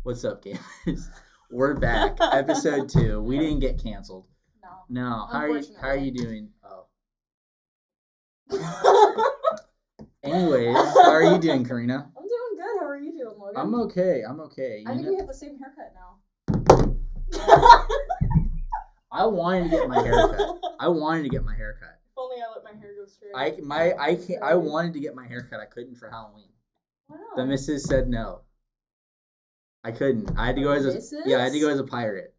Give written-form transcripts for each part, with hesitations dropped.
What's up, gamers? We're back. Episode 2. We didn't get canceled. No. How are you doing? Oh. Anyways, how are you doing, Karina? I'm doing good. How are you doing, Logan? I'm okay. I think we have the same haircut now. I wanted to get my haircut. If only I let my hair go straight. I wanted to get my haircut. I couldn't for Halloween. Wow. The missus said no. I couldn't. I had to go as a pirate.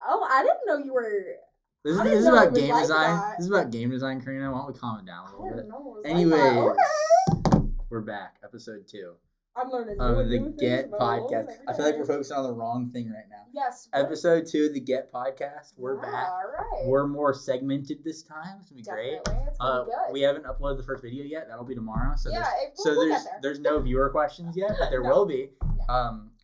Oh, I didn't know you were. This is about game design. This is about game design, Karina. Why don't we calm it down a little bit? Anyways, we're back. Episode 2. I'm learning of the Get Podcast. I feel like we're focusing on the wrong thing right now. Yes. Episode 2 of the Get Podcast. We're back. All right. We're more segmented this time. It's gonna be great. It's gonna be good. We haven't uploaded the first video yet. That'll be tomorrow. So there's no viewer questions yet, but there will be.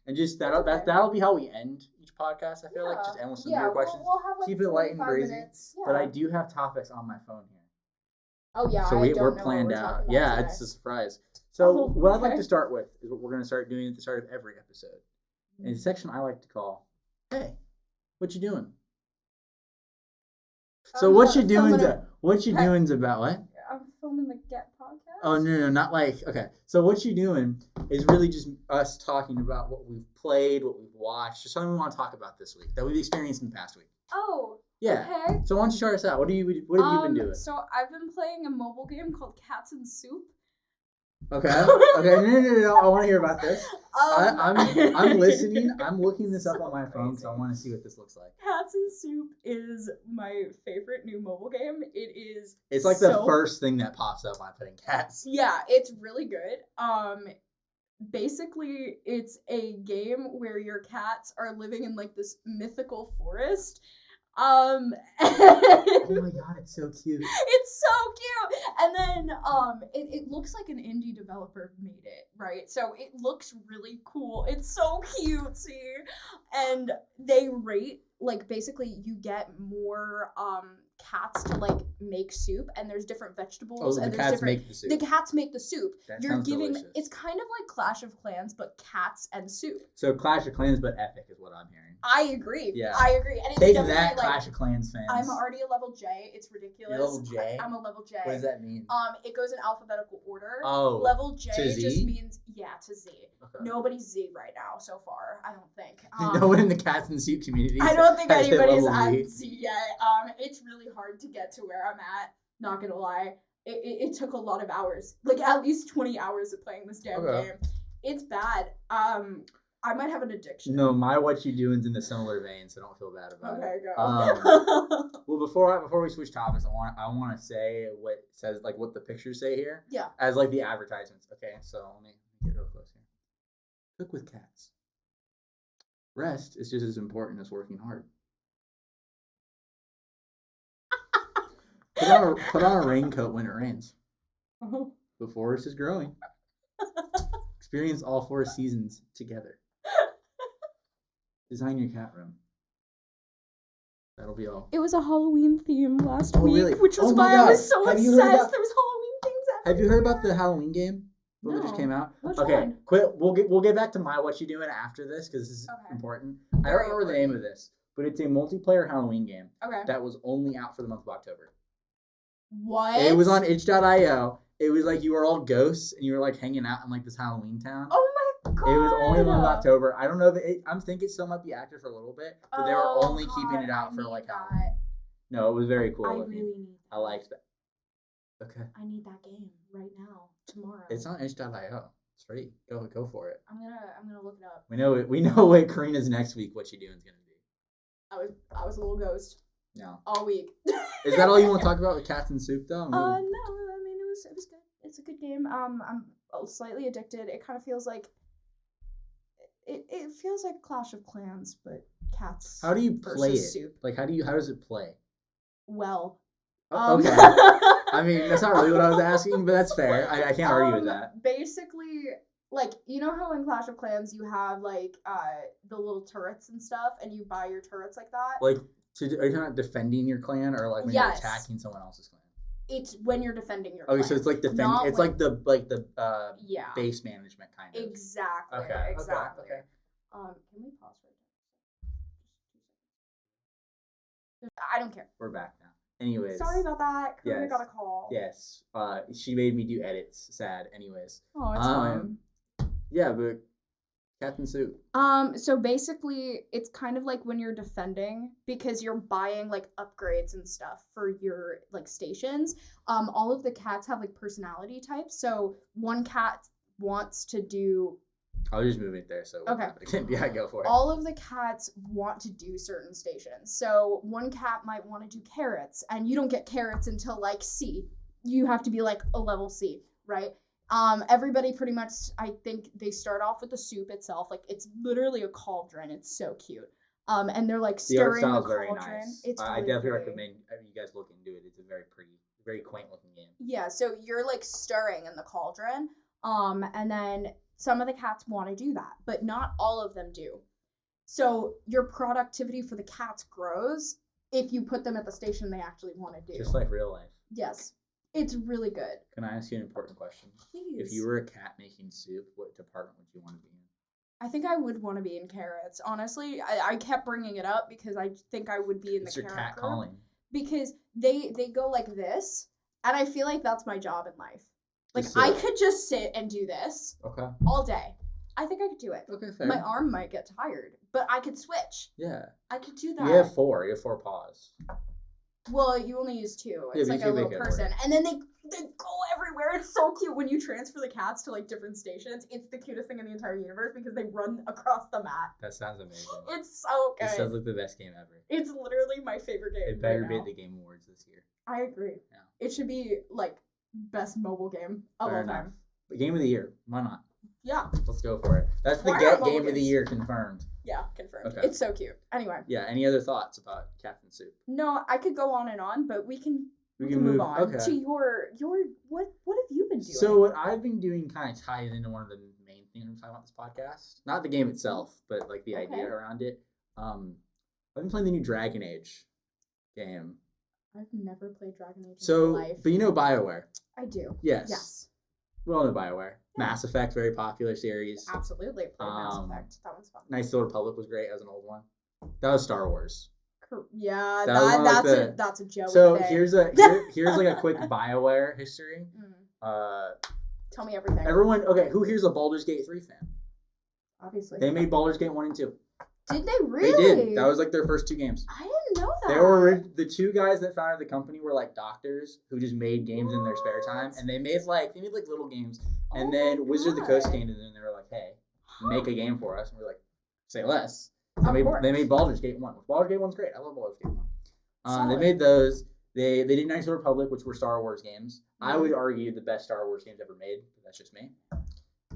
And just that'll be how we end each podcast. I feel like just end with some viewer questions. We'll have keep it light and breezy. Minutes. But I do have topics on my phone here. Oh yeah. So we're planned out. Yeah, it's a surprise. So what I'd like to start with is what we're going to start doing at the start of every episode. In a section I like to call, "Hey, what you doing?" So what you doing's about what? I'm filming the Get Podcast. Oh no, not like okay. So what you doing is really just us talking about what we've played, what we've watched, just something we want to talk about this week that we've experienced in the past week. Oh. Yeah. Okay. So why don't you start us out? What have you been doing? So I've been playing a mobile game called Cats and Soup. Okay. No. I want to hear about this. I'm listening. I'm looking this up on my phone because I want to see what this looks like. Cats and Soup is my favorite new mobile game. It's like the first thing that pops up when I put in cats. Yeah, it's really good. Basically, it's a game where your cats are living in like this mythical forest. Oh my god, it's so cute. It's so cute. And then it looks like an indie developer made it, right? So it looks really cool. It's so cutesy. And they rate, like, basically you get more cats to like make soup, and there's different vegetables and there's different make the soup. The cats make the soup. That sounds delicious. It's kind of like Clash of Clans, but cats and soup. So Clash of Clans but epic is what I'm hearing. I agree. Yeah. I agree. And it's Take definitely that, like, Clash of Clans fans. I'm already a level J. It's ridiculous. You're level J? I'm a level J. What does that mean? It goes in alphabetical order. Oh. Level J to Z? just means to Z. Okay. Nobody's Z right now so far. I don't think. No one in the Cats and Soup community. I don't think anybody's at at Z yet. It's really hard to get to where I'm at. Not gonna lie. It took a lot of hours, like at least 20 hours of playing this damn game. It's bad. I might have an addiction. No, my what you doing's in the similar vein, so don't feel bad about it. Okay, go. Well, before we switch topics, I want to say what it says, like what the pictures say here. Yeah. As like the advertisements. Okay, so let me get real close here. Cook with cats. Rest is just as important as working hard. Put on a raincoat when it rains. The forest is growing. Experience all 4 seasons together. Design your cat room. That'll be all. It was a Halloween theme last week, really? which was why I was so obsessed. There was Halloween things everywhere. Have you heard about the Halloween game? No. That just came out? Which okay, one? quit. We'll get back to my what you doing after this because this is important. I don't remember the name of this, but it's a multiplayer Halloween game. Okay. That was only out for the month of October. What? It was on itch.io. It was like you were all ghosts and you were like hanging out in like this Halloween town. Oh my god! It was only the month of October. I don't know if I'm thinking it still might be active for a little bit, but they were only keeping it out for like Halloween. No, it was very cool. I really need that. I liked that. Okay. I need that game right now, tomorrow. It's on itch.io. It's free. Go for it. I'm gonna look it up. We know what Karina's next week. What she doing is gonna be. I was a little ghost. No. All week. Is that all you want to talk about with Cats and Soup though? No. I mean it was good. It's a good game. I'm slightly addicted. It kind of feels like it feels like Clash of Clans, but cats. How do you play it? Soup. Like how does it play? Well. Okay. I mean that's not really what I was asking, but that's fair. I can't argue with that. Basically, like you know how in Clash of Clans you have like the little turrets and stuff, and you buy your turrets like that. Like. Are you not defending your clan or like when you're attacking someone else's clan? It's when you're defending your clan. Okay, so it's like it's like the base management kind of. Exactly. Okay. Exactly. Okay. Can we pause for a second? Just 2 seconds. I don't care. We're back now. Anyways. Sorry about that. Karina yes, got a call. Yes. She made me do edits. Sad. Anyways. Oh, it's fine. Yeah, but Captain Soup. So basically, it's kind of like when you're defending, because you're buying like upgrades and stuff for your like stations. All of the cats have like personality types. So one cat wants to do. I'll just move it there. So okay. Yeah, go for it. All of the cats want to do certain stations. So one cat might want to do carrots, and you don't get carrots until like C. You have to be like a level C, right? Everybody pretty much, I think they start off with the soup itself. Like it's literally a cauldron. It's so cute. And they're like stirring the cauldron. Very nice. It's I definitely recommend you guys look into it. It's a very pretty, very quaint looking game. Yeah, so you're like stirring in the cauldron. And then some of the cats want to do that, but not all of them do. So your productivity for the cats grows if you put them at the station they actually want to do. Just like real life. Yes. It's really good. Can I ask you an important question? Please. If you were a cat making soup, what department would you want to be in? I think I would want to be in carrots. Honestly, I kept bringing it up because I think I would be in the carrot cat group. calling. Because they go like this, and I feel like that's my job in life. Like I could just sit and do this all day. I think I could do it. Okay, fair. My arm might get tired, but I could switch. Yeah. I could do that. You have 4. You have 4 paws. Well, you only use 2. It's like a little person. And then they go everywhere. It's so cute when you transfer the cats to like different stations. It's the cutest thing in the entire universe because they run across the map. That sounds amazing. It's so good. It sounds like the best game ever. It's literally my favorite game. It better be at the Game Awards this year. I agree. Yeah. It should be like best mobile game of all time. Game of the year. Why not? Yeah. Let's go for it. That's the game of the year confirmed. Yeah, confirmed. Okay. It's so cute. Anyway. Yeah, any other thoughts about Captain Soup? No, I could go on and on, but we can move on to your what have you been doing? So what I've been doing kind of ties into one of the main things I'm talking about this podcast. Not the game itself, but like the idea around it. I've been playing the new Dragon Age game. I've never played Dragon Age in my life. But you know Bioware. I do. Yes. We all know Bioware. Yeah. Mass Effect, very popular series. Absolutely. Played Mass Effect. That one's fun. Knights of the Old Republic was great. That was an old one. That was Star Wars. Yeah, that's a joke. So here's like a quick Bioware history. Tell me everything. Everyone, who here's a Baldur's Gate 3 fan? Obviously. They made Baldur's Gate 1 and 2. Did they really? They did. That was like their first 2 games. I didn't know that. They were the 2 guys that founded the company were like doctors who just made games in their spare time, and they made like little games. And then Wizard of the Coast came in and they were like, "Hey, make a game for us." And we're like, "Say less." So they made Baldur's Gate 1. Baldur's Gate 1's great. I love Baldur's Gate 1. They made those. They did Knights of the Republic, which were Star Wars games. I would argue the best Star Wars games ever made, but that's just me.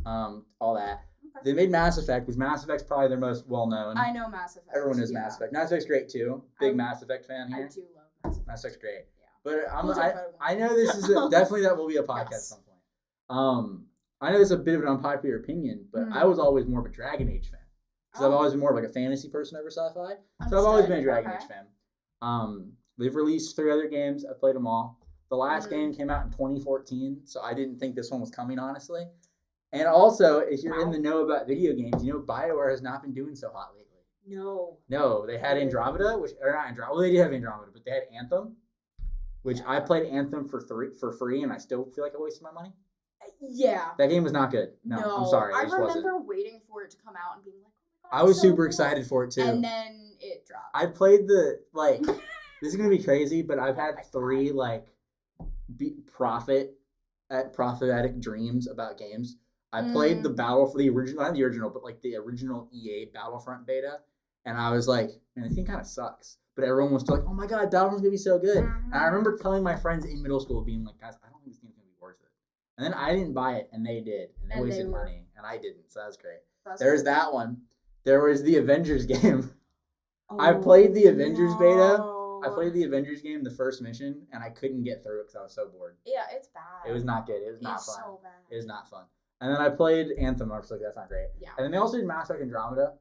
All that. Okay. They made Mass Effect, which Mass Effect's probably their most well-known. I know Mass Effect. Everyone knows Mass Effect. Mass Effect's great, too. Big Mass Effect fan here. I do love Mass Effect. Mass Effect's great. Yeah. But I know this is definitely that will be a podcast at some point. I know this is a bit of an unpopular opinion, but I was always more of a Dragon Age fan. Because I've always been more of like a fantasy person over sci-fi. So I've always been a Dragon Age fan. They've released 3 other games. I played them all. The last game came out in 2014, so I didn't think this one was coming, honestly. And also, if you're in the know about video games, you know Bioware has not been doing so hot lately. No, they had Andromeda, not Andromeda. Well, they did have Andromeda, but they had Anthem, which I played Anthem for free, and I still feel like I wasted my money. Yeah. That game was not good. No. I'm sorry. I remember waiting for it to come out and being like, "Oh my god!" I was super excited for it too. And then it dropped. I played this is gonna be crazy, but I've had 3 prophetic dreams about games. I played the original EA Battlefront beta, and I was like, man, this thing kind of sucks. But everyone was still like, oh my god, Battlefront's gonna be so good. And I remember telling my friends in middle school, being like, guys, I don't think this game's gonna be worth it. And then I didn't buy it, and they did, and they wasted money, and I didn't. So that was great. There's that one. There was the Avengers game. I played the Avengers beta. I played the Avengers game, the first mission, and I couldn't get through it because I was so bored. Yeah, it's bad. It was not good. It was not fun. So bad. It was not fun. And then I played Anthem. I was like, that's not great. Yeah. And then they also did Mass Effect Andromeda,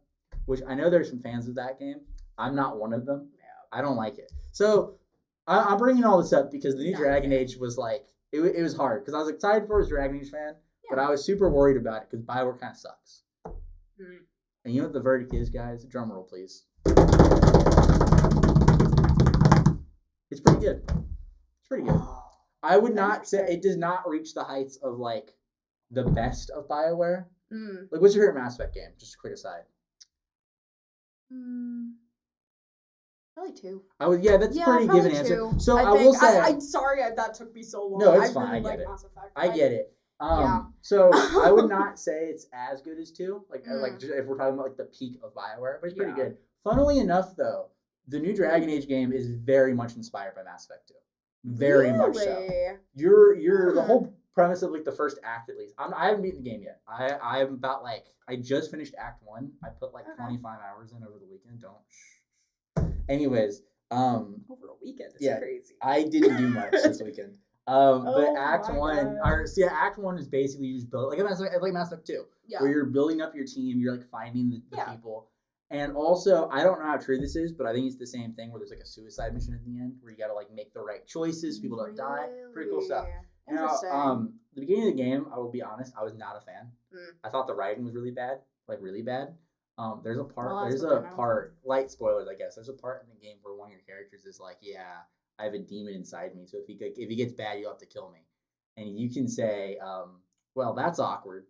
which I know there's some fans of that game. I'm not one of them. Yeah. I don't like it. So I'm bringing all this up because the new Dragon Age was like, it was hard because I was excited for it as a Dragon Age fan, but I was super worried about it because Bioware kind of sucks. And you know what the verdict is, guys? Drum roll, please. It's pretty good. It's pretty good. I would not say it does not reach the heights of like the best of Bioware. Like, what's your favorite Mass Effect game? Just a quick aside. Probably 2. That's a pretty given answer. 2. So I will say, I'm sorry that took me so long. No, it's fine. Really I get it. Mass Effect. I get it. So I would not say it's as good as 2. Like if we're talking about like the peak of Bioware, but it's pretty good. Funnily enough, though, the new Dragon Age game is very much inspired by Mass Effect 2. Very much so. You're the whole premise of like the first act, at least. I haven't beaten the game yet. I'm about like I just finished Act 1. I put like 25 hours in over the weekend. Anyways, over a weekend. It's crazy. I didn't do much this weekend. But Act 1, Act 1 is basically you just build like Mass Effect 2, where you're building up your team. You're like finding the people. And also, I don't know how true this is, but I think it's the same thing where there's like a suicide mission at the end where you got to like make the right choices, people don't die. Pretty cool stuff. Interesting. Now, the beginning of the game, I will be honest, I was not a fan. I thought the writing was really bad, like really bad. There's a part, light spoilers, I guess. There's a part in the game where one of your characters is like, yeah, I have a demon inside me, so if he gets bad, you'll have to kill me. And you can say, well, that's awkward.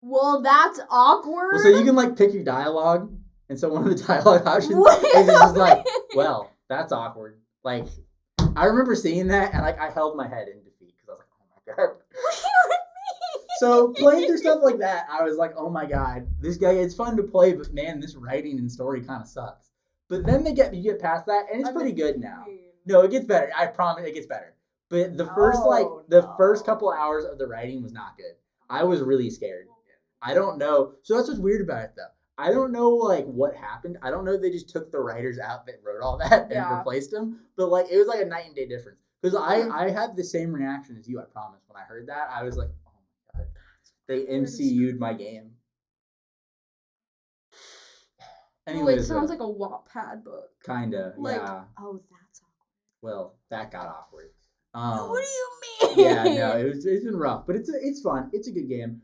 Well, that's awkward. Well, so you can like pick your dialogue, and so one of the dialogue options is just like, well, that's awkward. Like, I remember seeing that, and like I held my head in defeat because I was like, oh my god. So playing through stuff like that, I was like, oh my god, this guy. It's fun to play, but man, this writing and story kind of sucks. But then you get past that, and it's pretty good now. No, it gets better. I promise, it gets better. But the first couple hours of the writing was not good. I was really scared. I don't know. So that's what's weird about it, though. I don't know, like, what happened. I don't know if they just took the writers out that wrote all that and replaced them. But, like, it was like a night and day difference. Because I had the same reaction as you, I promise. When I heard that, I was like, oh, my God. They MCU'd my game. Anyways, it sounds like a Wattpad book. Kinda, yeah. Oh, that's awkward. Well, that got awkward. What do you mean? Yeah, no, it's been rough. But it's fun. It's a good game.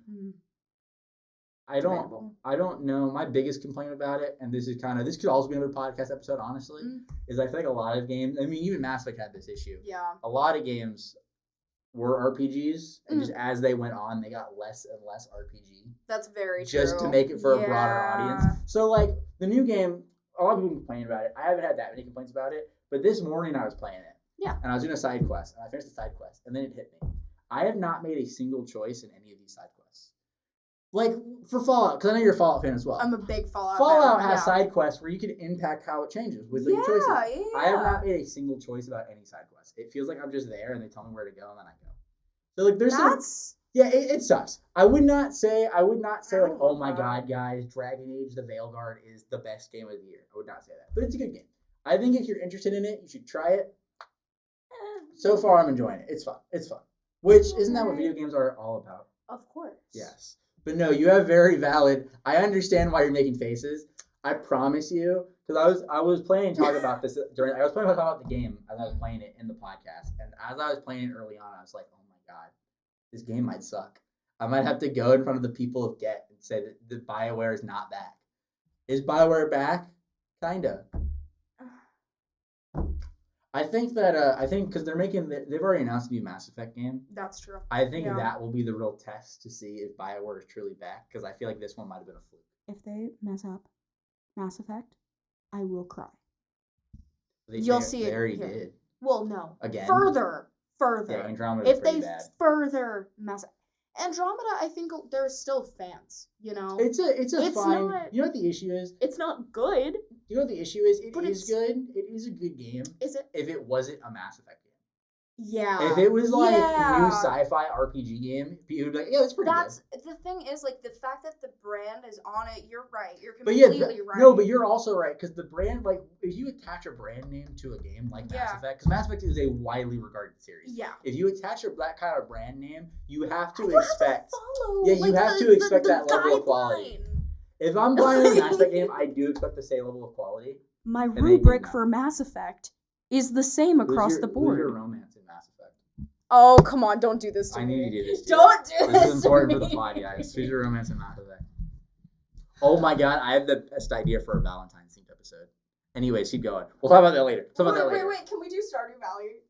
I don't know. My biggest complaint about it, and this could also be another podcast episode, honestly, is I feel like a lot of games, I mean, even Mass Effect had this issue. Yeah. A lot of games were RPGs, and just as they went on, they got less and less RPG. That's very true. Just to make it for a broader audience. So, like, the new game, a lot of people complain about it. I haven't had that many complaints about it, but this morning I was playing it. Yeah. And I was doing a side quest, and I finished the side quest, and then it hit me. I have not made a single choice in any of these side quests. Like, for Fallout, because I know you're a Fallout fan as well. I'm a big Fallout fan. Fallout has side quests where you can impact how it changes with your choices. Yeah. I have not made a single choice about any side quest. It feels like I'm just there, and they tell me where to go, and then I go. So, like, there's it sucks. I would not say like, oh my god, guys, Dragon Age, the Veilguard is the best game of the year. I would not say that. But it's a good game. I think if you're interested in it, you should try it. So far, I'm enjoying it. It's fun. Which, isn't that what video games are all about? Of course. Yes. But no, you have very valid. I understand why you're making faces. I promise you, because I was planning to talk about this I was planning to talk about the game as I was playing it in the podcast, and as I was playing it early on, I was like, oh my god, this game might suck. I might have to go in front of the people of Get and say that the Bioware is not back. Is Bioware back? Kinda. I think because they've already announced a new Mass Effect game. That's true. I think that will be the real test to see if Bioware is truly back, because I feel like this one might have been a fluke. If they mess up Mass Effect, I will cry. You'll see it. They already did. Well, no. Again. Further. Yeah, Andromeda. If they further mess up. Andromeda, I think there's still fans, you know? It's fine. You know what the issue is? It's not good. You know what the issue is? It is good. It is a good game. Is it? If it wasn't a Mass Effect game. Yeah. If it was like new sci-fi RPG game, people would be like, yeah, that's pretty good. The thing is, like, the fact that the brand is on it, you're right. You're completely right. No, but you're also right, because the brand, like, if you attach a brand name to a game like Mass Effect, because Mass Effect is a widely regarded series. Yeah. If you attach that kind of brand name, you have to expect. You have to expect that level of quality. If I'm buying a Mass Effect game, I do expect the same level of quality. My rubric for Mass Effect is the same across the board. Who's your romance in Mass Effect? Oh, come on, don't do this to me. I need to do this. Don't do this. This is important for the pod, guys. Choose your romance and Mass Effect. Oh my god, I have the best idea for a Valentine's themed episode. Anyways, keep going. We'll talk about that later. Wait, can we do Stardew Valley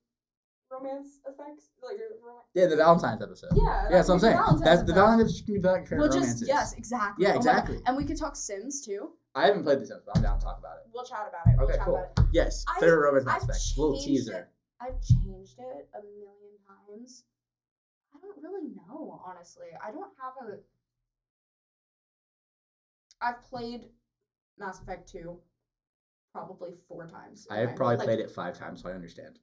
romance effects? Like romance? Yeah, the Valentine's episode. Yeah, that's what I'm saying. That's the Valentine's can be about We'll romances. Yes, exactly. Yeah, exactly. And we could talk Sims too. I haven't played the Sims, but I'm down to talk about it. We'll chat about it. Okay, cool. Yes, favorite romance aspect. Little teaser. I've changed it a million times. I don't really know, honestly. I don't have a. I've played Mass Effect 2 probably 4 times. I have probably played it 5 times, so I understand.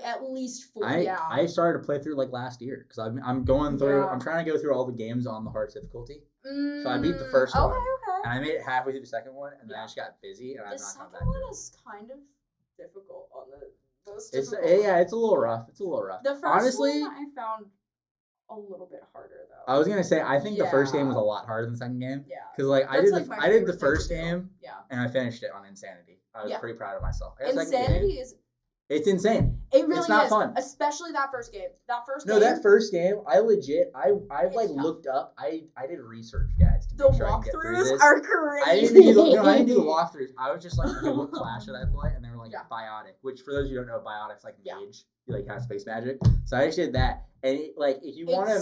At least 4. I started to play through like last year because I'm going through. I'm trying to go through all the games on the hardest difficulty. So I beat the first one. And I made it halfway through the second one, and then I just got busy, and I've not come back. The second one is kind of difficult on the most difficult. It's a little rough. The first one I found a little bit harder though. I was gonna say I think the first game was a lot harder than the second game. Yeah. Because like I did the first game. Yeah. And I finished it on Insanity. I was pretty proud of myself. Insanity is. It's insane. It really it's not fun. Especially that first game. That first game, I looked up. I did research, guys. To the make sure walkthroughs are crazy. I didn't do the walkthroughs. I was just like, okay, what class should I play? And they were like, Biotic. Which for those of you who don't know, Biotic's like mage. You like have space magic. So I just did that. And if you want to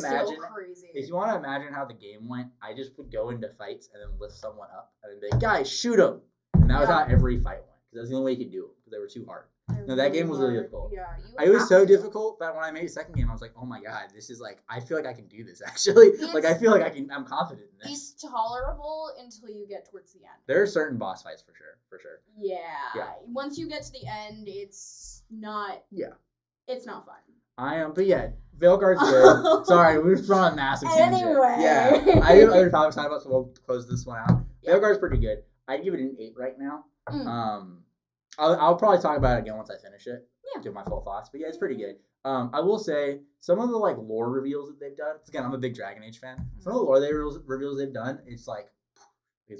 imagine how the game went, I just would go into fights and then lift someone up and then be like, guys, shoot him. And that was how every fight went. Because that's the only way you could do it. Because they were too hard. No, that game was really difficult. Yeah, it was so difficult that when I made a second game, I was like, oh my god, this is like, I feel like I can do this actually. I feel like I'm confident in this. It's tolerable until you get towards the end. There are certain boss fights for sure. Yeah. Once you get to the end, it's not. Yeah. It's not fun. But yeah, Veilguard's good. Sorry, we've thrown a massive tangent. Anyway. Yeah. I have other topics to talk about, so we'll close this one out. Yeah. Veilguard's pretty good. I'd give it an 8 right now. I'll probably talk about it again once I finish it. Yeah. Do my full thoughts. But yeah, it's pretty good. I will say some of the like lore reveals that they've done. Again, I'm a big Dragon Age fan. Some of the lore reveals they've done, it's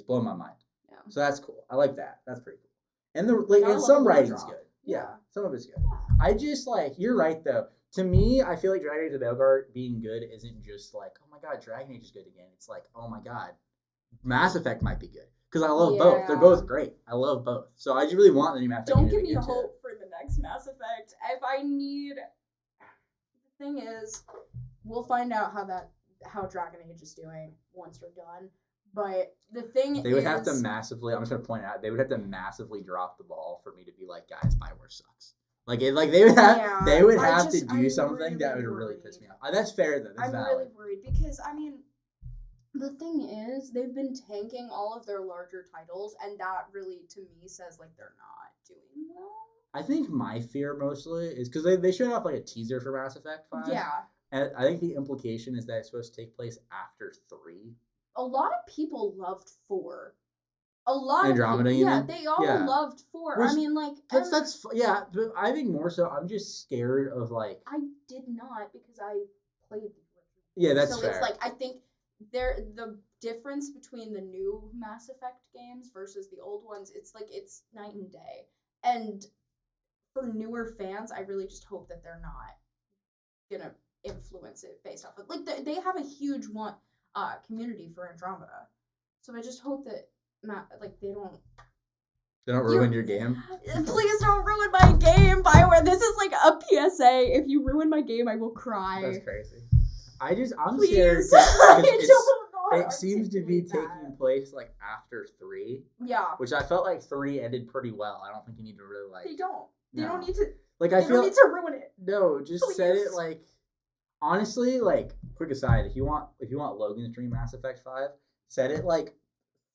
blown my mind. Yeah. So that's cool. I like that. That's pretty cool. And some writing's good. Yeah. Some of it's good. Yeah. I just you're right though. To me, I feel like Dragon Age of Veilguard being good isn't just like, oh my god, Dragon Age is good again. It's like, oh my god, Mass Effect might be good. Because I love both. They're both great. I love both. So I just really want the new Mass Effect. Don't give me hope for the next Mass Effect. The thing is, we'll find out how Dragon Age is doing once we're done. But the thing they would have to massively. I'm just gonna point out they would have to massively drop the ball for me to be like, guys, Bioware sucks. They would have to do something that would really piss me off. That's fair though. That's valid. Really worried because the thing is, they've been tanking all of their larger titles, and that really, to me, says they're not doing well. I think my fear mostly is because they showed off a teaser for Mass Effect 5. Yeah. And I think the implication is that it's supposed to take place after 3. A lot of people loved 4. A lot Andromeda, of people, they all loved 4. That's but I think more so. I'm just scared of I did not because I played. Yeah, that's fair. So it's I think. The difference between the new Mass Effect games versus the old ones, it's night and day. And for newer fans, I really just hope that they're not gonna influence it based off of they have a huge community for Andromeda. So I just hope that they don't ruin your game. Please don't ruin my game, Bioware. This is a PSA. If you ruin my game, I will cry. That's crazy. I'm scared it seems to be taking place after 3. Yeah. Which I felt 3 ended pretty well. I don't think you need to really They don't. They don't need to. I feel don't need to ruin it. No, just set it honestly. Quick aside, if you want Logan's Dream Mass Effect 5, set it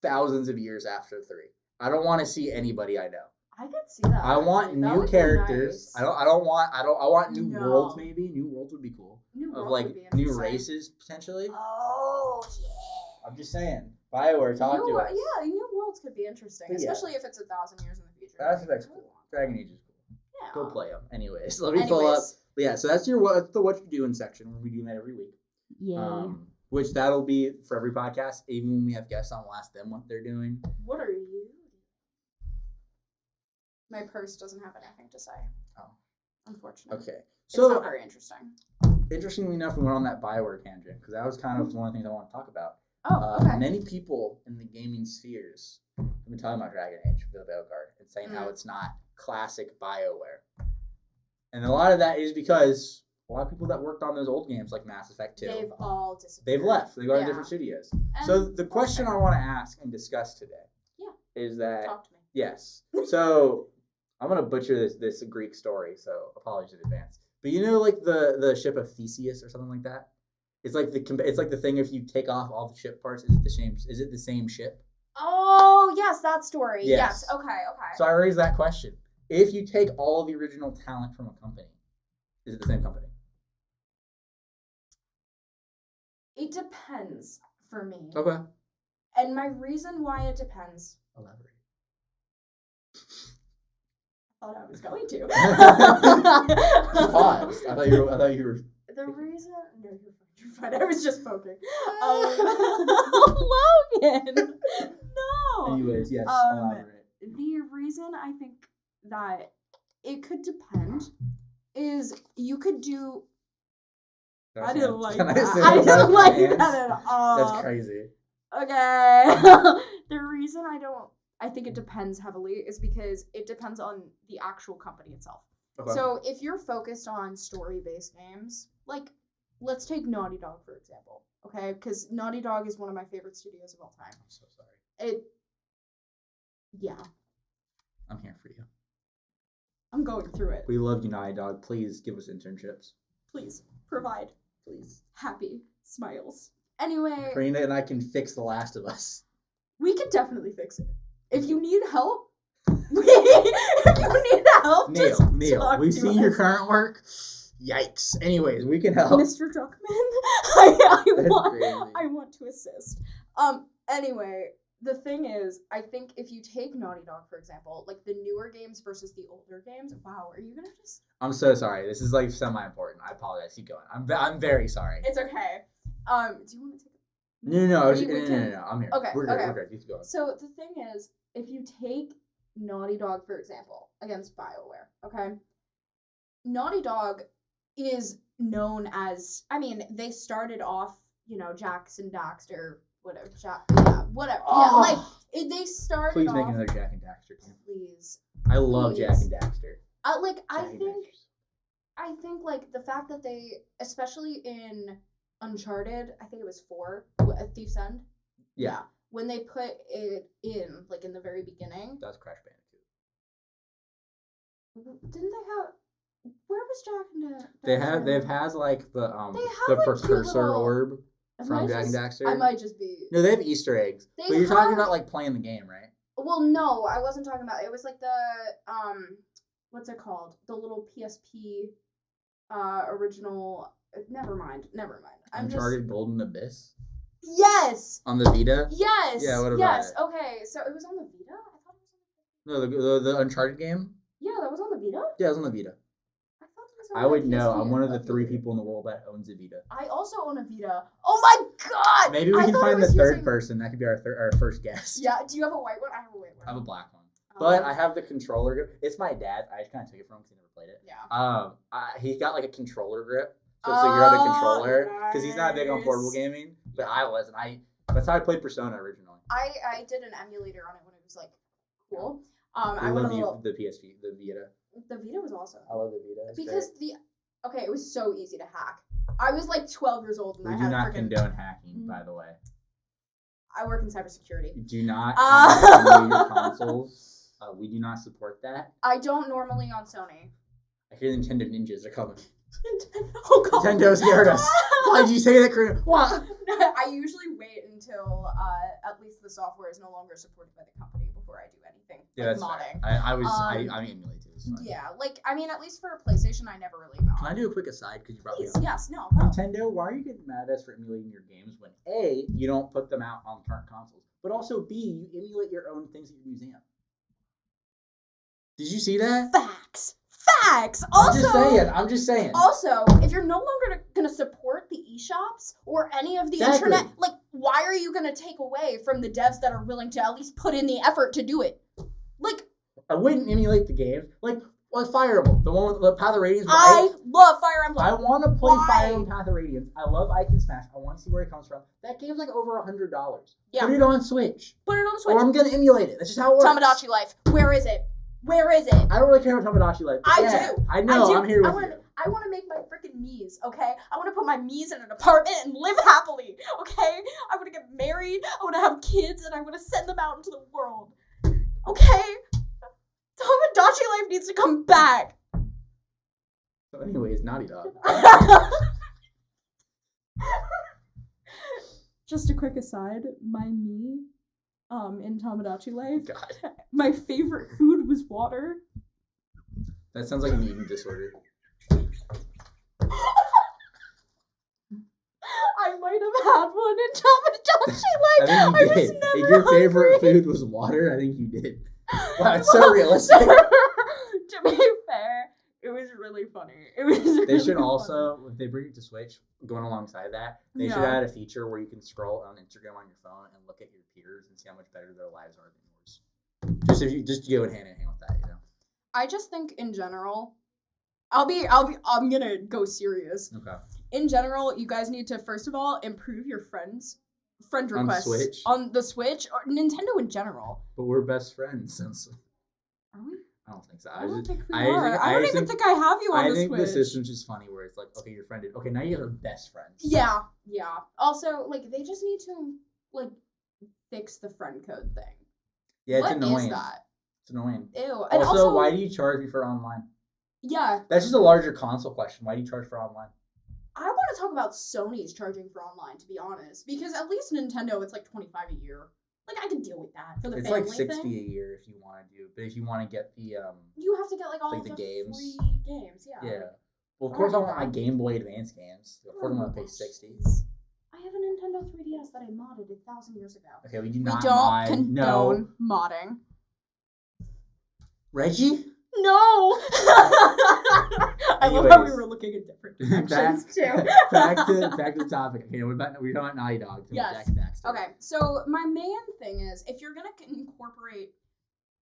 thousands of years after 3. I don't want to see anybody I know. I could see that. I want new characters. Nice. I want new worlds maybe. New worlds would be cool. New races potentially. Oh yeah. I'm just saying. Bioware, talk to us. Yeah, new worlds could be interesting, especially if it's 1,000 years in the future. That's cool. Dragon Age is cool. Yeah. Go play them. Anyways, let me pull up. But yeah, so that's the what you're doing section. We do that every week. Yeah. Which that'll be for every podcast. Even when we have guests on, we'll ask them what they're doing. What are you? My purse doesn't have anything to say. Oh. Unfortunately. Okay. it's not very interesting. Interestingly enough, we went on that Bioware tangent because that was kind of one of the things I want to talk about. Oh, okay. Many people in the gaming spheres have been talking about Dragon Age for the Veilguard and saying how it's not classic Bioware. And a lot of that is because a lot of people that worked on those old games like Mass Effect 2, they've all disappeared. They've left. They go to different studios. And so the question I want to ask and discuss today is that... Talk to me. Yes. So I'm going to butcher this Greek story, so apologies in advance. But you know like the ship of Theseus or something like that? It's like the thing if you take off all the ship parts, is it the same ship? Oh, yes, that story. Yes. Okay. So I raised that question. If you take all of the original talent from a company, is it the same company? It depends for me. Okay. And my reason why it depends. Elaborate. I thought I was going to. Just paused. I thought you were. The reason? No, you're fine. I was just poking. Logan. No. Anyways, yes. Elaborate. The reason I think that it could depend is you could do. I didn't like that. I didn't like that at all. That's crazy. Okay. The reason I think it depends heavily is because it depends on the actual company itself. Okay. So if you're focused on story-based games, like let's take Naughty Dog for example, okay? Because Naughty Dog is one of my favorite studios of all time. I'm so sorry. Yeah. I'm here for you. I'm going through it. We love you, Naughty Dog. Please give us internships. Please provide. Please. Happy smiles. Anyway. Karina and I can fix The Last of Us. We can definitely fix it. If you need help, Neil, we've seen your current work. Yikes. Anyways, we can help. Mr. Druckmann, I want to assist. Anyway, the thing is, I think if you take Naughty Dog, for example, like the newer games versus the older games, wow, are you gonna just... I'm so sorry. This is like semi-important. I apologize. Keep going. I'm very sorry. It's okay. Do you want to take... No. I'm here. Okay. We're good. Keep going. So the thing is, if you take Naughty Dog, for example, against Bioware, okay? Naughty Dog is known as, I mean, they started off, Jax and Daxter, whatever. Whatever. Oh. Yeah, like, they started Please off... make another Jack and Daxter game. Please. I love Jack and Daxter. I think, like, the fact that they, especially in Uncharted, I think it was 4, Thief's End. Yeah. When they put it in, like, in the very beginning. That's Crash Bandicoot. Didn't they have... Where was Jack and Daxter? They've had, like, the precursor orb from Jack and Daxter. I might just be... No, they have Easter eggs. But you're talking about, like, playing the game, right? Well, no, I wasn't talking about... It was, like, the, what's it called? The little PSP, original... Never mind. Uncharted Golden Abyss? Yes! On the Vita? Yes! Yeah, what about it? Okay, so it was on the Vita? I thought it was on the... No, the Uncharted game? Yeah, that was on the Vita? Yeah, it was on the Vita. I thought it was on I would know. I'm one of the 3 people in the world that owns a Vita. I also own a Vita. Oh my god! Maybe we can find the third person. That could be our first guest. Yeah, do you have a white one? I have a white one. I have a black one. But I have the controller grip. It's my dad's. I just kind of took it from him because he never played it. Yeah. He's got like a controller grip. So you're on a controller. Because he's not big on portable gaming. But I wasn't. That's how I played Persona originally. I did an emulator on it when it was like cool. I love the PSP, the Vita. The Vita was awesome. I love the Vita. Because it was so easy to hack. I was like 12 years old and we I had do not condone hacking, by the way. I work in cybersecurity. Do not hack your consoles. We do not support that. I don't normally on Sony. I hear Nintendo ninjas are coming. Oh god. Nintendo scared us. Why did you say that, Karina? What? I usually wait until at least the software is no longer supported by the company before I do anything. Yeah, like that's modding. I emulate too. Yeah, like I mean, at least for a PlayStation, I never really know. Can I do a quick aside because you brought me up? Yes, no. Nintendo, why are you getting mad at us for emulating your games when A, you don't put them out on current consoles, but also B, you emulate your own things at your museum? Did you see that? Facts. Also, I'm just saying. Also, if you're no longer gonna support the eShops or any of the internet, like, why are you gonna take away from the devs that are willing to at least put in the effort to do it? Like, I wouldn't emulate the games. Like, Well, Fire Emblem, the one with the Path of Radiance. I love Fire Emblem. I want to play Fire Emblem Path of Radiance. I love Icon Smash. I want to see where it comes from. That game's like over $100. Yeah. Put it on Switch. Put it on Switch. Or I'm gonna emulate it. That's just how it works. Tamagotchi Life. Where is it? Where is it? I don't really care about Tamagotchi Life. I do. I know. I'm here with you. I want to make my freaking Mii's, okay? I want to put my Mii's in an apartment and live happily, okay? I want to get married, I want to have kids, and I want to send them out into the world, okay? Tamagotchi Life needs to come back. So anyways, Naughty Dog. Just a quick aside, my Mii, in Tamagotchi Life, God. my favorite food was water. That sounds like an eating disorder. I might have had one in Tamagotchi Life. I think you did. If your favorite food was water, I think you did. Wow, it's so realistic. To be fair, it was really funny. It was. They should also, if they bring it to Switch, going alongside that, they should add a feature where you can scroll on Instagram on your phone and look at your peers and see how much better their lives are than yours. Just if you just go hand in hand with that, you know. I just think in general, I'm gonna go serious. Okay. In general, you guys need to first of all improve your friend requests on the Switch or Nintendo in general. But we're best friends. Are we? I don't think so. I don't think we are. I don't even think I have you on the Switch. I think the system's just funny where it's like, okay, you're friended. Okay, now you have best friends. Yeah. Also, like, they just need to, like, fix the friend code thing. Yeah, it's annoying. What is that? It's annoying. Ew. And also, why do you charge me for online? Yeah. That's just a larger console question. Why do you charge for online? I want to talk about Sony's charging for online, to be honest. Because at least Nintendo, it's like $25 a year. Like, I can deal with that for the family thing. It's like $60 a year if you want to do. But if you want to get the you have to get like all like the games. Free games, yeah. Yeah. Well, of course I want my Game Boy Advance games. Of course I'm gonna pay $60. I have a Nintendo 3DS that I modded 1,000 years ago. Okay, we do not don't condone modding. Reggie? No. I love how we were looking at different directions too. back to the topic. Okay, we're talking about Naughty Dog. Yes. Okay, so my main thing is if you're gonna incorporate,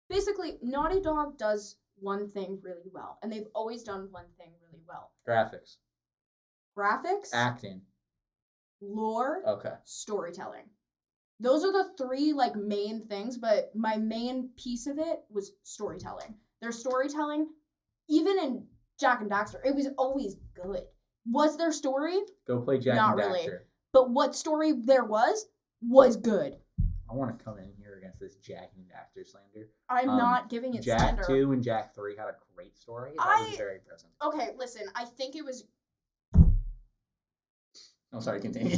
basically Naughty Dog does one thing really well, and they've always done one thing really well. Graphics. Acting. Lore. Okay. Storytelling. Those are the three like main things, but my main piece of it was storytelling. Their storytelling, even in Jack and Daxter, it was always good. Was there story? Go play Jack Not and Daxter. Really. But what story there was good. I want to come in here against this Jack and Daxter slander. I'm not giving it slander. Jack 2 and Jack 3 had a great story. That was very present. Okay, listen, I think it was... Oh, sorry, continue.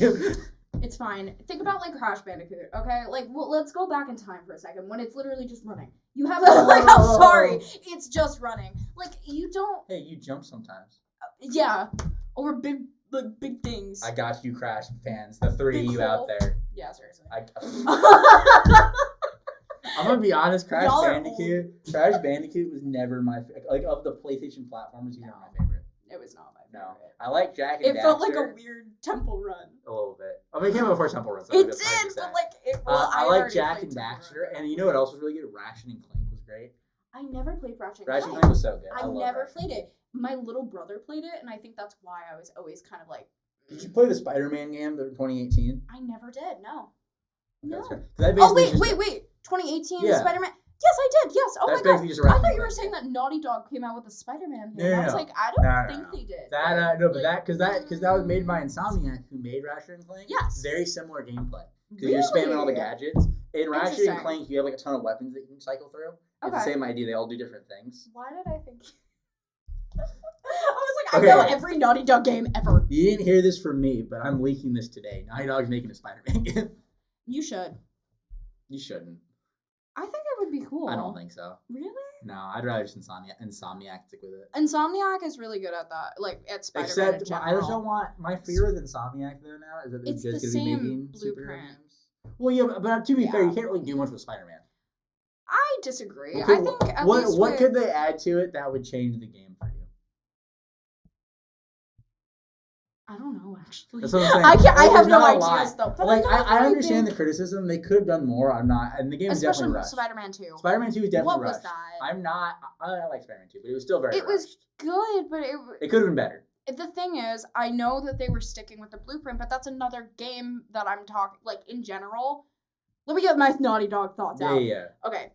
It's fine. Think about, like, Crash Bandicoot, okay? Like, well, let's go back in time for a second, when it's literally just running. You have like, I'm sorry, it's just running. Like, you don't... Hey, you jump sometimes. Yeah, over big things. I got you, Crash fans. The three of you out there. Yeah, seriously. I'm gonna be honest, Crash Bandicoot was never my like of the PlayStation platforms. He's not my favorite. It was not my favorite. No, I like Jack and Daxter. It felt like a weird temple run. A little bit. I mean, it came out before Temple Run. So it did, but like it. Well, I like Jack and Daxter, and you know what else was really good? Ratchet and Clank was great. I never played Ratchet and Ratchet and Clank was so good. I never played it. My little brother played it, and I think that's why I was always kind of like. Did you play the Spider-Man game, the 2018? I never did. No. No. Oh wait! 2018 Spider-Man. Yes, I did. Yes. Oh my god! I thought you were saying that Naughty Dog came out with a Spider-Man game. I was like, I don't think they did. That was made by Insomniac, who made Ratchet and Clank. Yes. Very similar gameplay because you're spamming all the gadgets. In Ratchet and Clank, you have like a ton of weapons that you can cycle through. It's the same idea. They all do different things. Why did I think? I was like, I know every Naughty Dog game ever. You didn't hear this from me, but I'm leaking this today. Naughty Dog's making a Spider-Man game. You should. You shouldn't. I think it would be cool. I don't think so. Really? No, I'd rather just Insomniac stick with it. Insomniac is really good at that, like at Spider-Man. Except I just don't want my fear with Insomniac though now is that they're just going to be making superhero games. Well, yeah, but to be fair, you can't really do much with Spider-Man. I disagree. Okay, I think at least what could they add to it that would change the game for you? I don't know, actually. That's what I'm saying. I have no not ideas, though. But like, I understand the criticism. They could have done more. I'm not. And the game is definitely rushed. Especially Spider-Man 2. Spider-Man 2 is definitely What rushed. was that? I'm not. I like Spider-Man 2, but it was still very rushed. It was good, but it could have been better. The thing is, I know that they were sticking with the blueprint, but that's another game that I'm talking, like, in general. Let me get my Naughty Dog thoughts out. Yeah. Okay.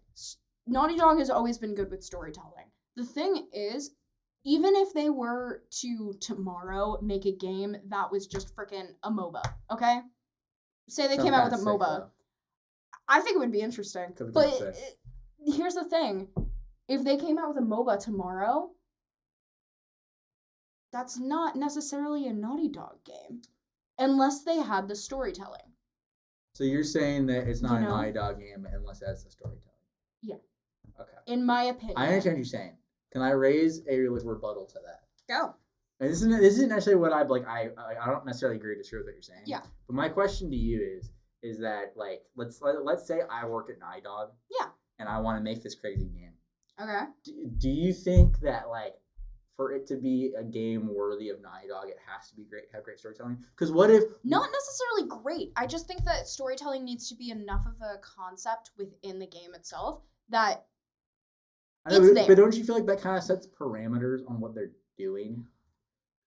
Naughty Dog has always been good with storytelling. The thing is, even if they were to tomorrow make a game that was just freaking a MOBA, okay? Say they came out with a MOBA. Though. I think it would be interesting. But here's the thing. If they came out with a MOBA tomorrow, that's not necessarily a Naughty Dog game. Unless they had the storytelling. So you're saying that it's not a Naughty Dog game unless it has the storytelling? Yeah. Okay. In my opinion. I understand what you're saying. Can I raise a rebuttal to that? Go. And this isn't necessarily what I don't necessarily agree to what you're saying. Yeah. But my question to you is that, like, let's say I work at Naughty Dog. Yeah. And I want to make this crazy game. Okay. Do you think that, like, for it to be a game worthy of Naughty Dog, it has to be have great storytelling? Because what if... Not necessarily great. I just think that storytelling needs to be enough of a concept within the game itself that it's there. But don't you feel like that kind of sets parameters on what they're doing?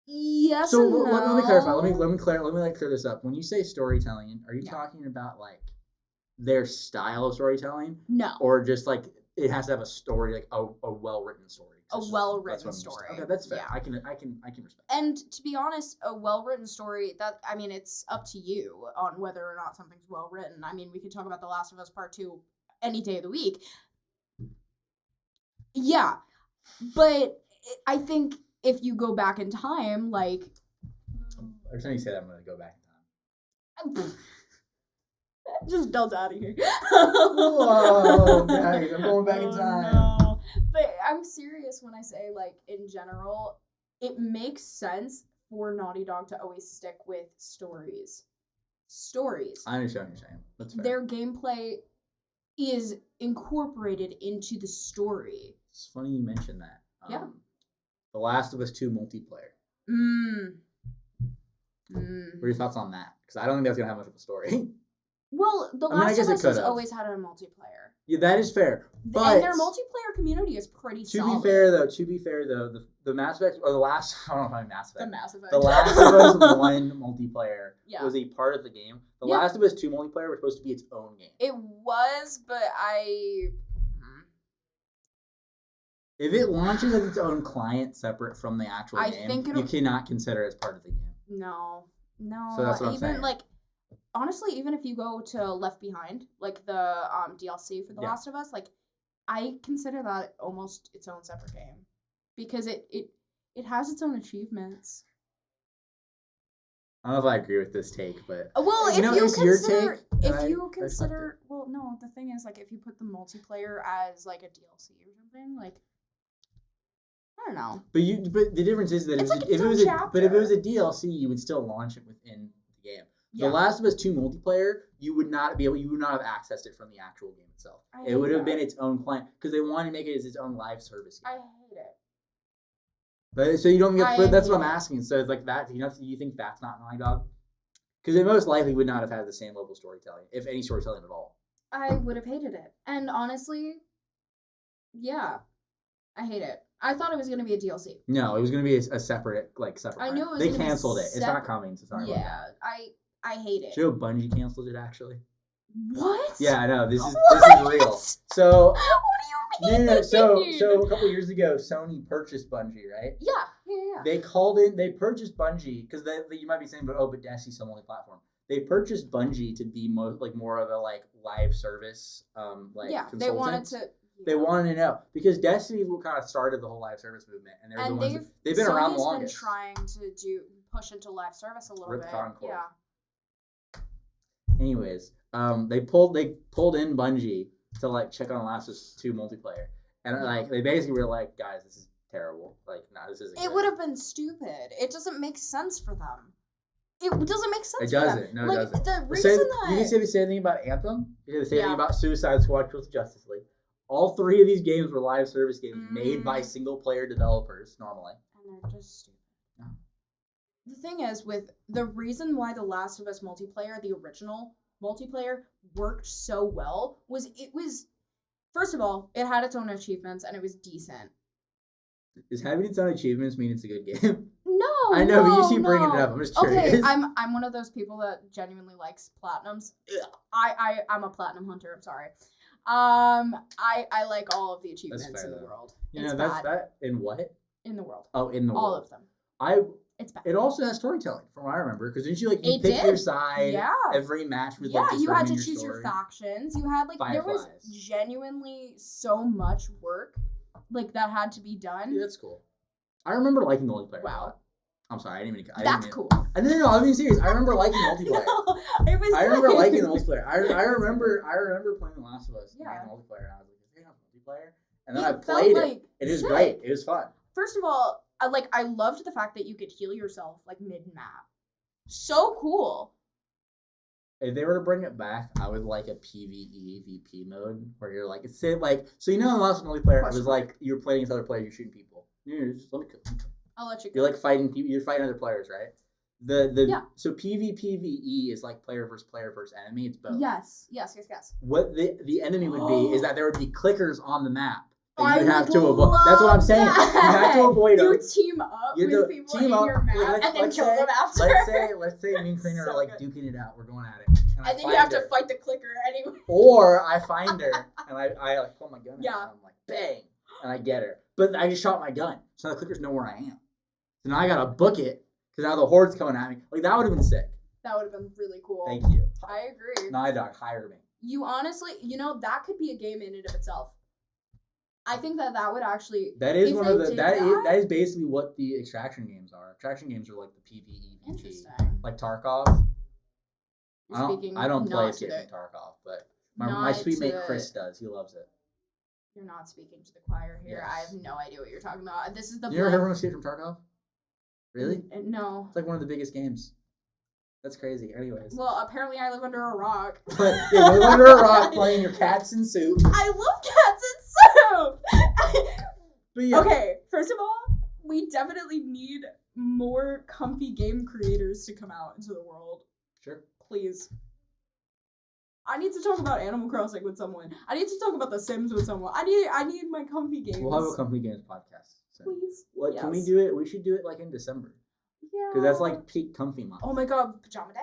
Yes. So and no. let me clarify. Let me clear this up. When you say storytelling, are you talking about, like, their style of storytelling? No. Or just, like, it has to have a story, like a well-written story? A well-written story. Okay, that's fair. Yeah. I can respect. And to be honest, a well-written story, it's up to you on whether or not something's well-written. I mean, we could talk about The Last of Us Part 2 any day of the week. Yeah. But I think if you go back in time, like... Every time you say that, I'm going to go back in time. Just don't out of here. Whoa, guys, I'm going back in time. No. But I'm serious when I say, like, in general, it makes sense for Naughty Dog to always stick with stories. I understand what you're saying. That's fair. Their gameplay is incorporated into the story. It's funny you mentioned that. Yeah. The Last of Us 2 multiplayer. What are your thoughts on that? Because I don't think that's going to have much of a story. Well, The Last of Us has always had a multiplayer. Yeah, that is fair. But and their multiplayer community is pretty solid. To be fair though, the Mass Effect, or the last, I don't know if I'm Mass Effect. The Mass Effect. The Last of Us 1 multiplayer was a part of the game. The Last of Us 2 multiplayer was supposed to be its own game. It was, but if it launches as its own client separate from the actual game, you cannot consider it as part of the game. No. So that's what I'm saying. Like, honestly, even if you go to Left Behind, like the DLC for The Last of Us, like, I consider that almost its own separate game because it has its own achievements. I don't know if I agree with this take, but well, if you consider, well, no, the thing is, like, if you put the multiplayer as like a DLC or something, like, I don't know. But the difference is that if it was a DLC, you would still launch it within the game. Yeah. The Last of Us 2 multiplayer, you would not have accessed it from the actual game itself. It would have been its own client because they wanted to make it as its own live service game. I hate it. But so you don't get. But that's what I'm asking. So it's like that. Do you think that's not Naughty Dog? Because it most likely would not have had the same level of storytelling, if any storytelling at all. I would have hated it, and honestly, yeah, I hate it. I thought it was going to be a DLC. No, it was going to be a separate. I knew it was. They canceled it. It's not coming. So sorry. Yeah, I hate it. Do you know Bungie canceled it actually? What? Yeah, I know. This is real. So. What do you mean? No. So a couple years ago, Sony purchased Bungie, right? Yeah. They purchased Bungie because you might be saying, but Destiny's still multi-platform. They purchased Bungie to be more of a live service consultant. They wanted to know because Destiny is what kind of started the whole live service movement, and they've been around the longest. Been trying to push into live service a little bit. Concord. Yeah. Anyways, they pulled in Bungie to check on Last of Us 2 multiplayer, and they basically were like, guys, this is terrible. This isn't. It would have been stupid. It doesn't make sense for them. It doesn't make sense. It doesn't. No, it doesn't. The reason you can say the same thing about Anthem. You can say the same thing about Suicide Squad, Kills Justice League. All three of these games were live service games made by single player developers normally. And they're just stupid. No. the thing is, with the reason why The Last of Us multiplayer, the original multiplayer, worked so well was first of all, it had its own achievements and it was decent. Is having its own achievements mean it's a good game? No, I know, but you keep bringing it up. I'm just curious. Okay, I'm one of those people that genuinely likes platinums. I'm a platinum hunter. I'm sorry. I like all of the achievements in the world. You know, that's that in what? In the world. Oh, in the world. All of them. It's bad. It also has storytelling, from what I remember, because didn't you you pick your side? Yeah. Every match with you had to choose your factions. You had there was genuinely so much work that had to be done. Yeah, that's cool. I remember liking the multiplayer. Wow. I'm sorry, I didn't even. That's cool. No, I'm being serious. I remember liking multiplayer. No, it was. I remember liking the multiplayer. I remember playing The Last of Us. Yeah. And multiplayer, and I was like, "Is there a multiplayer?" And then I played it. It was great. It was fun. First of all, I loved the fact that you could heal yourself mid map. So cool. If they were to bring it back, I would like a PvE VP mode where you're so in the last multiplayer, it was you were playing against other players, you're shooting people. Just let me cook. I'll let you go. You're fighting people. You're fighting other players, right? So PvPvE is player versus enemy. It's both. Yes. What the enemy would be is that there would be clickers on the map that you have to avoid. That's what I'm saying. You have to avoid them. You team up with people in your map and then kill them after. Let's say me and Karina are duking it out. We're going at it. And then you have to fight the clicker anyway. Or I find her and I pull my gun out and I'm bang, and I get her. But I just shot my gun, so the clickers know where I am. So now I gotta book it because now the horde's coming at me. That would have been sick. That would have been really cool. Thank you. I agree. Naughty Dog, hire me. You honestly, that could be a game in and of itself. I think that would actually. That is one of the that is basically what the extraction games are. Extraction games are the PvE. Interesting. Like Tarkov. I don't play Escape from Tarkov, but my sweet mate Chris does. He loves it. You're not speaking to the choir here. Yes. I have no idea what you're talking about. This is the. You ever heard of Escape from Tarkov? Really? No. It's one of the biggest games. That's crazy. Anyways. Well, apparently I live under a rock. But you live under a rock playing your cats in soup. I love cats in soup. But yeah. Okay, first of all, we definitely need more comfy game creators to come out into the world. Sure. Please. I need to talk about Animal Crossing with someone. I need to talk about The Sims with someone. I need my comfy games. We'll have a comfy games podcast. So. Please. Yes. Can we do it? We should do it in December. Yeah. Because that's peak comfy month. Oh my god, pajama day?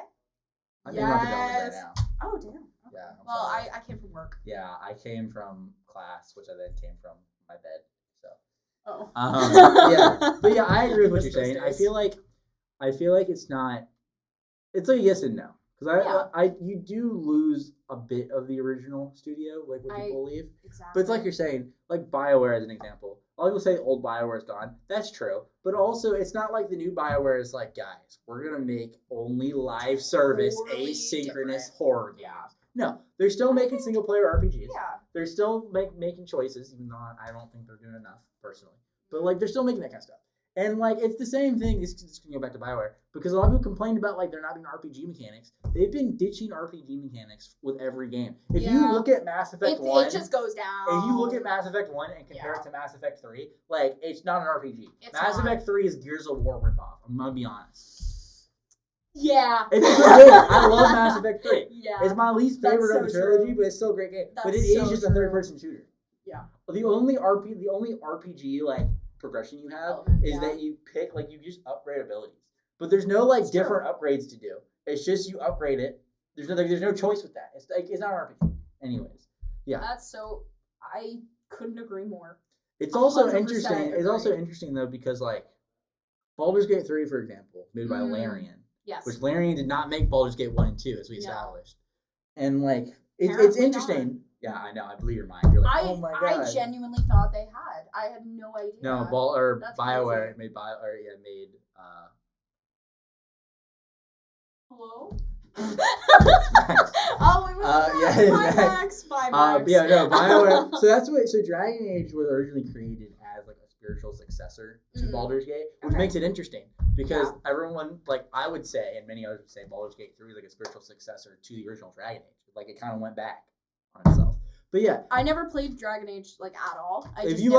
I think about pajamas right now. Oh damn. Okay. Yeah. I came from work. Yeah, I came from class, which I then came from my bed. So. Oh. Yeah. But yeah, I agree with what you're saying. I feel like it's not. It's a yes and no. Because you do lose a bit of the original studio, when people leave. Exactly. But it's like you're saying, Bioware as an example. A lot of people say old Bioware is gone. That's true. But also, it's not like the new Bioware is guys, we're going to make only live service, asynchronous horror games. Yeah. No, they're still making single-player RPGs. Yeah. They're still making choices, even though I don't think they're doing enough, personally. But, they're still making that kind of stuff. And, it's the same thing. This can go back to Bioware. Because a lot of people complained about, there not being RPG mechanics. They've been ditching RPG mechanics with every game. If you look at Mass Effect 1... It just goes down. If you look at Mass Effect 1 and compare it to Mass Effect 3, it's not an RPG. Mass Effect 3 is Gears of War ripoff. I'm going to be honest. Yeah. It's a good game. I love Mass Effect 3. Yeah. It's my least favorite of the trilogy, but it's still a great game. But it is just a third-person shooter. Yeah. The only RPG, progression you have is that you pick you just upgrade abilities, but there's no different upgrades to do. It's just you upgrade it. There's no choice with that. It's not an RPG. Anyways, yeah. I couldn't agree more. It's also interesting. It's also interesting though because Baldur's Gate 3, for example, made by Larian. Yes. Which Larian did not make Baldur's Gate 1 and 2 as we established. And it's interesting. Not. Yeah, I know. I blew your mind. You're oh my god. I genuinely thought they had. I had no idea. No, Bioware made Hello. Oh, it was Max. Yeah, no, Bioware. So Dragon Age was originally created as a spiritual successor to Baldur's Gate, which makes it interesting because everyone I would say, and many others would say, Baldur's Gate 3 is a spiritual successor to the original Dragon Age. It kind of went back on itself. But yeah, I never played Dragon Age at all. If you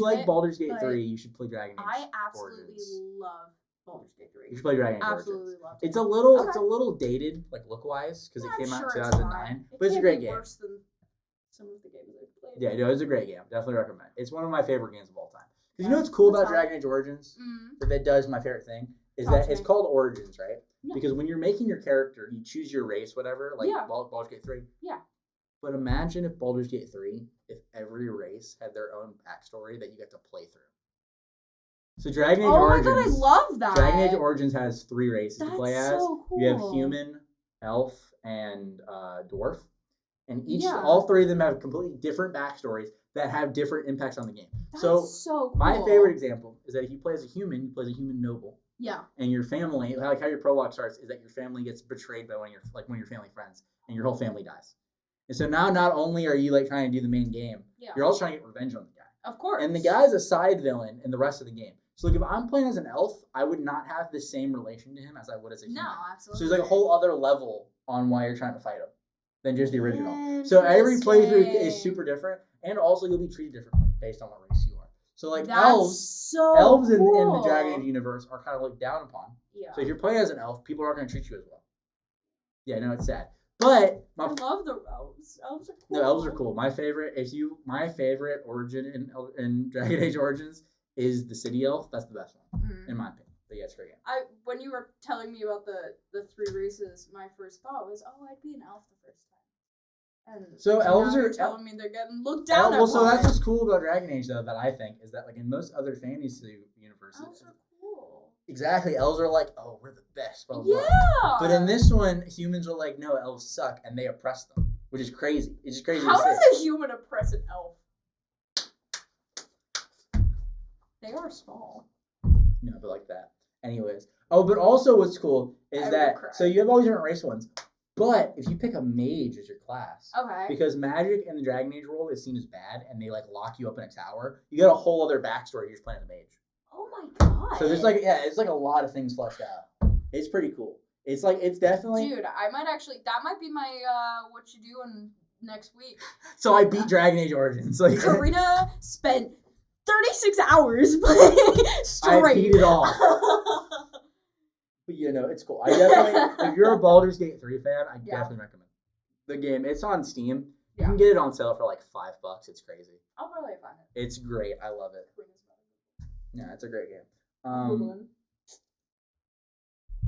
like Baldur's Gate 3, you should play Dragon Age. I absolutely love Baldur's Gate 3. You should play Dragon Age Origins. Absolutely loved it. It's a little dated, like look-wise, because it came out in 2009. But it's a great game. Worse than some of the games I've played. Yeah, no, it's a great game. Definitely recommend. It's one of my favorite games of all time. Because you know what's cool about Dragon Age Origins? That does my favorite thing is that it's called Origins, right? Yeah. Because when you're making your character, you choose your race, whatever, like Baldur's Gate 3. Yeah. But imagine if Baldur's Gate 3, if every race had their own backstory that you get to play through. So Dragon Age Origins. Oh my god, I love that. Dragon Age Origins has 3 races to play as. So cool. You have human, elf, and dwarf. And all 3 of them have completely different backstories that have different impacts on the game. That's so cool. My favorite example is that if you play as a human, you play as a human noble. Yeah. And your family, like how your prologue starts, is that your family gets betrayed by one of your family friends, and your whole family dies. And so now, not only are you like trying to do the main game, you're also trying to get revenge on the guy. Of course. And the guy's a side villain in the rest of the game. So like if I'm playing as an elf, I would not have the same relation to him as I would as a human. No, absolutely. So there's like a whole other level on why you're trying to fight him than just the original. So every playthrough is super different, and also you'll be treated differently based on what race you are. So like elves in the Dragon Age universe are kind of looked down upon. Yeah. So if you're playing as an elf, people aren't going to treat you as well. Yeah, I know it's sad. But I love the elves. Elves are cool. No, elves are cool. My favorite origin in Dragon Age Origins is the city elf. That's the best one, in my opinion. But yeah, it's great. When you were telling me about the 3 races, my first thought was, I'd be an elf the first time. And so elves are telling me they're getting looked down at. Well, so that's what's cool about Dragon Age, though, that I think is that like in most other fantasy universes, elves are cool. Exactly, elves are like, oh, we're the best. Blah, blah, yeah. Blah. But in this one, humans are like, no, elves suck, and they oppress them, which is crazy. It's just crazy. How does a human oppress an elf? They are small. No, but like that. Anyways. Oh, but also what's cool is so you have all these different race ones. But if you pick a mage as your class, because magic in the Dragon Age world is seen as bad, and they like lock you up in a tower, you got a whole other backstory. You're just playing as a mage. Oh my god! So there's it's like a lot of things fleshed out. It's pretty cool. It's like it's definitely. Dude, I might actually. That might be my what you doing next week. So I beat Dragon Age Origins. Like Karina spent 36 hours playing straight. I beat it all. But it's cool. I definitely, if you're a Baldur's Gate 3 fan, I definitely recommend the game. It's on Steam. You can get it on sale for like $5. It's crazy. I'll probably find it. It's great. I love it. Yeah, it's a great game.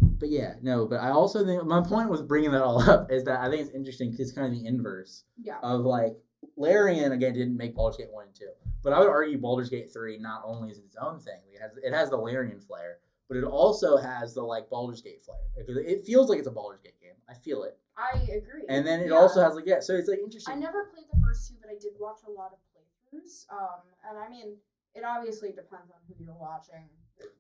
But yeah, no. But I also think my point with bringing that all up is that I think it's interesting because it's kind of the inverse of like Larian again didn't make Baldur's Gate 1 and 2, but I would argue Baldur's Gate 3 not only is its own thing, it has the Larian flair. But it also has the like Baldur's Gate flair. Because it feels like it's a Baldur's Gate game. I feel it. I agree. And then it also has so it's like interesting. I never played the first 2, but I did watch a lot of playthroughs. And I mean, it obviously depends on who you're watching.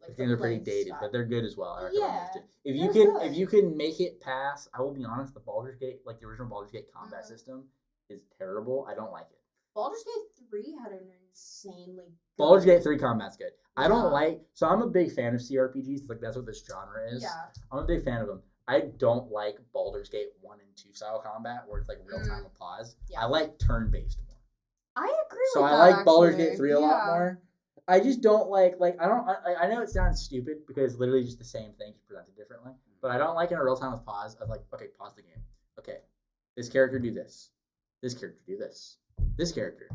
Like, they're pretty dated, but they're good as well. I recommend those too. If you can make it past, I will be honest, the Baldur's Gate, like the original Baldur's Gate combat system is terrible. I don't like it. Baldur's Gate 3 had an insanely good... Baldur's Gate 3 combat's good. I don't so I'm a big fan of CRPGs. Like that's what this genre is. Yeah. I'm a big fan of them. I don't like Baldur's Gate 1 and 2 style combat where it's like real time applause. Yeah. I like turn based more. I agree with that. So I like Baldur's Gate 3 a lot more. I just don't like I know it sounds stupid because it's literally just the same thing presented differently. But I don't like in a real time with pause of like, okay, pause the game. Okay, this character do this. This character do this. This character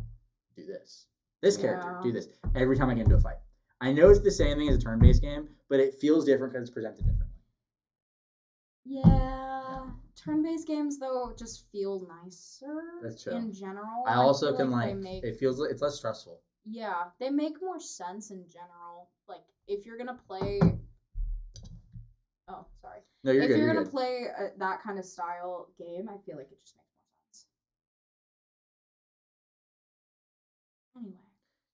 do this. This character do this. Every time I get into a fight. I know it's the same thing as a turn-based game, but it feels different because it's presented differently. Yeah. Turn-based games, though, just feel nicer. That's true. In general. I also can it feels it's less stressful. Yeah. They make more sense in general. Like, if you're going to play... Oh, sorry. No, you're good. If you're going to play that kind of style game, I feel like it just makes more sense. Anyway.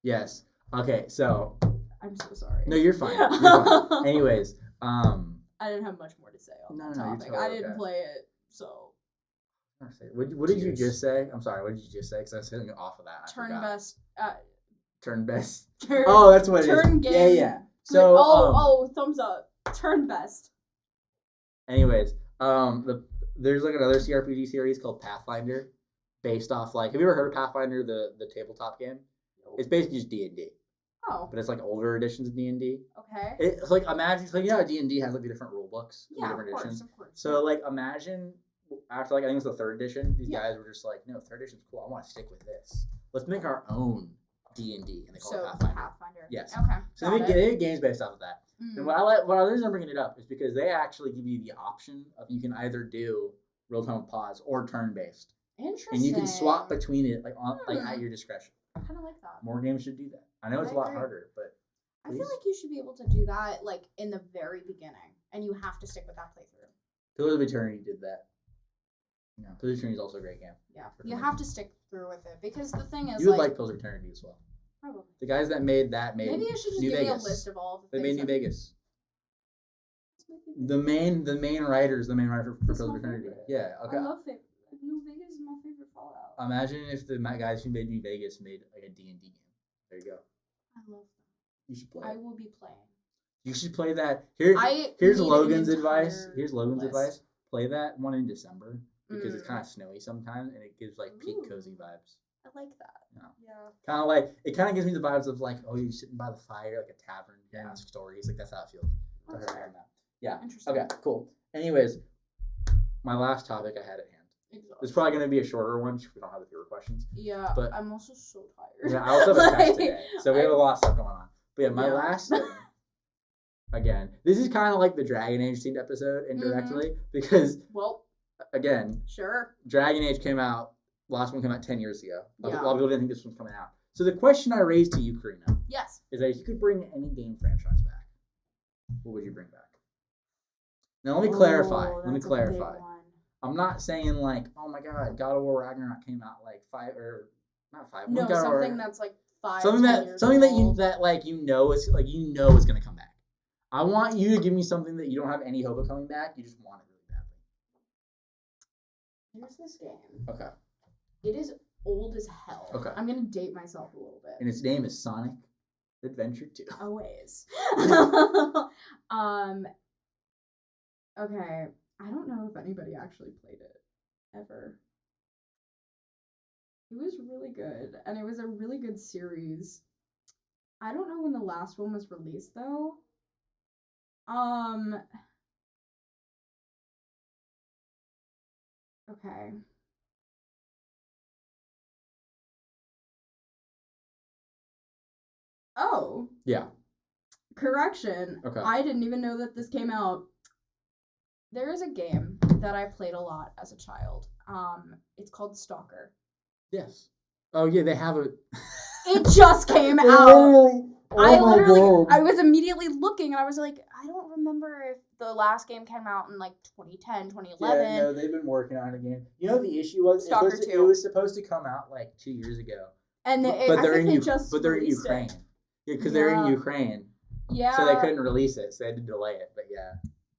Yes. Okay, so... I'm so sorry. No, you're fine. You're fine. Anyways, I didn't have much more to say on that topic. Totally I didn't play it, so. What did you just say? I'm sorry. What did you just say? Because I was sitting off of that. Turn best. Turn best. Oh, that's what it is. Turn game. Yeah. So. Thumbs up. Turn best. Anyways, there's like another CRPG series called Pathfinder, based off like. Have you ever heard of Pathfinder, the tabletop game? It's basically just D&D. Oh. But it's like older editions of D&D. Okay. It's like imagine like D&D has like the different rule books, Yeah, the different of course, editions. of course. So like imagine after like I think it was the 3rd edition, these guys were just like, no, 3rd edition's cool. I want to stick with this. Let's make our own D&D, and they call it Pathfinder. Yes. Okay. So they get games based off of that. And what the reason I'm bringing it up is because they actually give you the option of you can either do real time pause or turn based. Interesting. And you can swap between it like at your discretion. I kind of like that. More games should do that. I know it's a lot harder, but I feel like you should be able to do that like in the very beginning, and you have to stick with that playthrough. Pillars of Eternity did that. Yeah, Pillars of Eternity is also a great game. Yeah, you have to stick through with it because the thing is, you would like Pillars of Eternity as well. Probably. The guys that made that made maybe you should just New give Vegas. me a list of all of the things. They made New Vegas. The main writer for Pillars of Eternity. Yeah. Okay. I love it. New Vegas is my favorite Fallout. Imagine if the guys who made New Vegas made like a D&D game. There you go. I love that. You should play. I will be playing. You should play that. Here's Logan's advice. Here's Logan's advice. Play that one in December because it's kind of snowy sometimes, and it gives like peak cozy vibes. I like that. Yeah. Kind of like it kind of gives me the vibes of like, oh, you're sitting by the fire, like a tavern, hearing stories. Like that's how it feels. Yeah. Interesting. Okay. Cool. Anyways, my last topic I had at hand. It's probably going to be a shorter one because we don't have the fewer questions. Yeah. But I'm also so tired. Yeah. I also have a test today, so we have a lot of stuff going on. But yeah, my last thing. Again, this is kind of like the Dragon Age themed episode indirectly because, again, Dragon Age came out. Last one came out 10 years ago. A lot of people didn't think this one's coming out. So the question I raised to you, Karina, is that if you could bring any game franchise back, what would you bring back? Now let me clarify. I'm not saying like, oh my God, God of War Ragnarok came out like 5 or not 5. No, something that's like 5. Something that you know is gonna come back. I want you to give me something that you don't have any hope of coming back. You just want it really badly. Here's this game. Okay. It is old as hell. Okay. I'm gonna date myself a little bit. And its name is Sonic Adventure 2. Always. Okay. I don't know if anybody actually played it ever. It was really good, and it was a really good series. I don't know when the last one was released though. Okay. Oh. Yeah. Correction. Okay. I didn't even know that this came out. There is a game that I played a lot as a child. It's called Stalker. Yes. Oh yeah, they have it. It just came out. I was immediately looking and I was like, I don't remember if the last game came out in like 2010, 2011. Yeah, no, they've been working on it again. You know what the issue was? Stalker 2. It was supposed to come out like 2 years ago. And they're in Ukraine. It. Yeah, because they're in Ukraine. Yeah. So they couldn't release it, so they had to delay it. But yeah.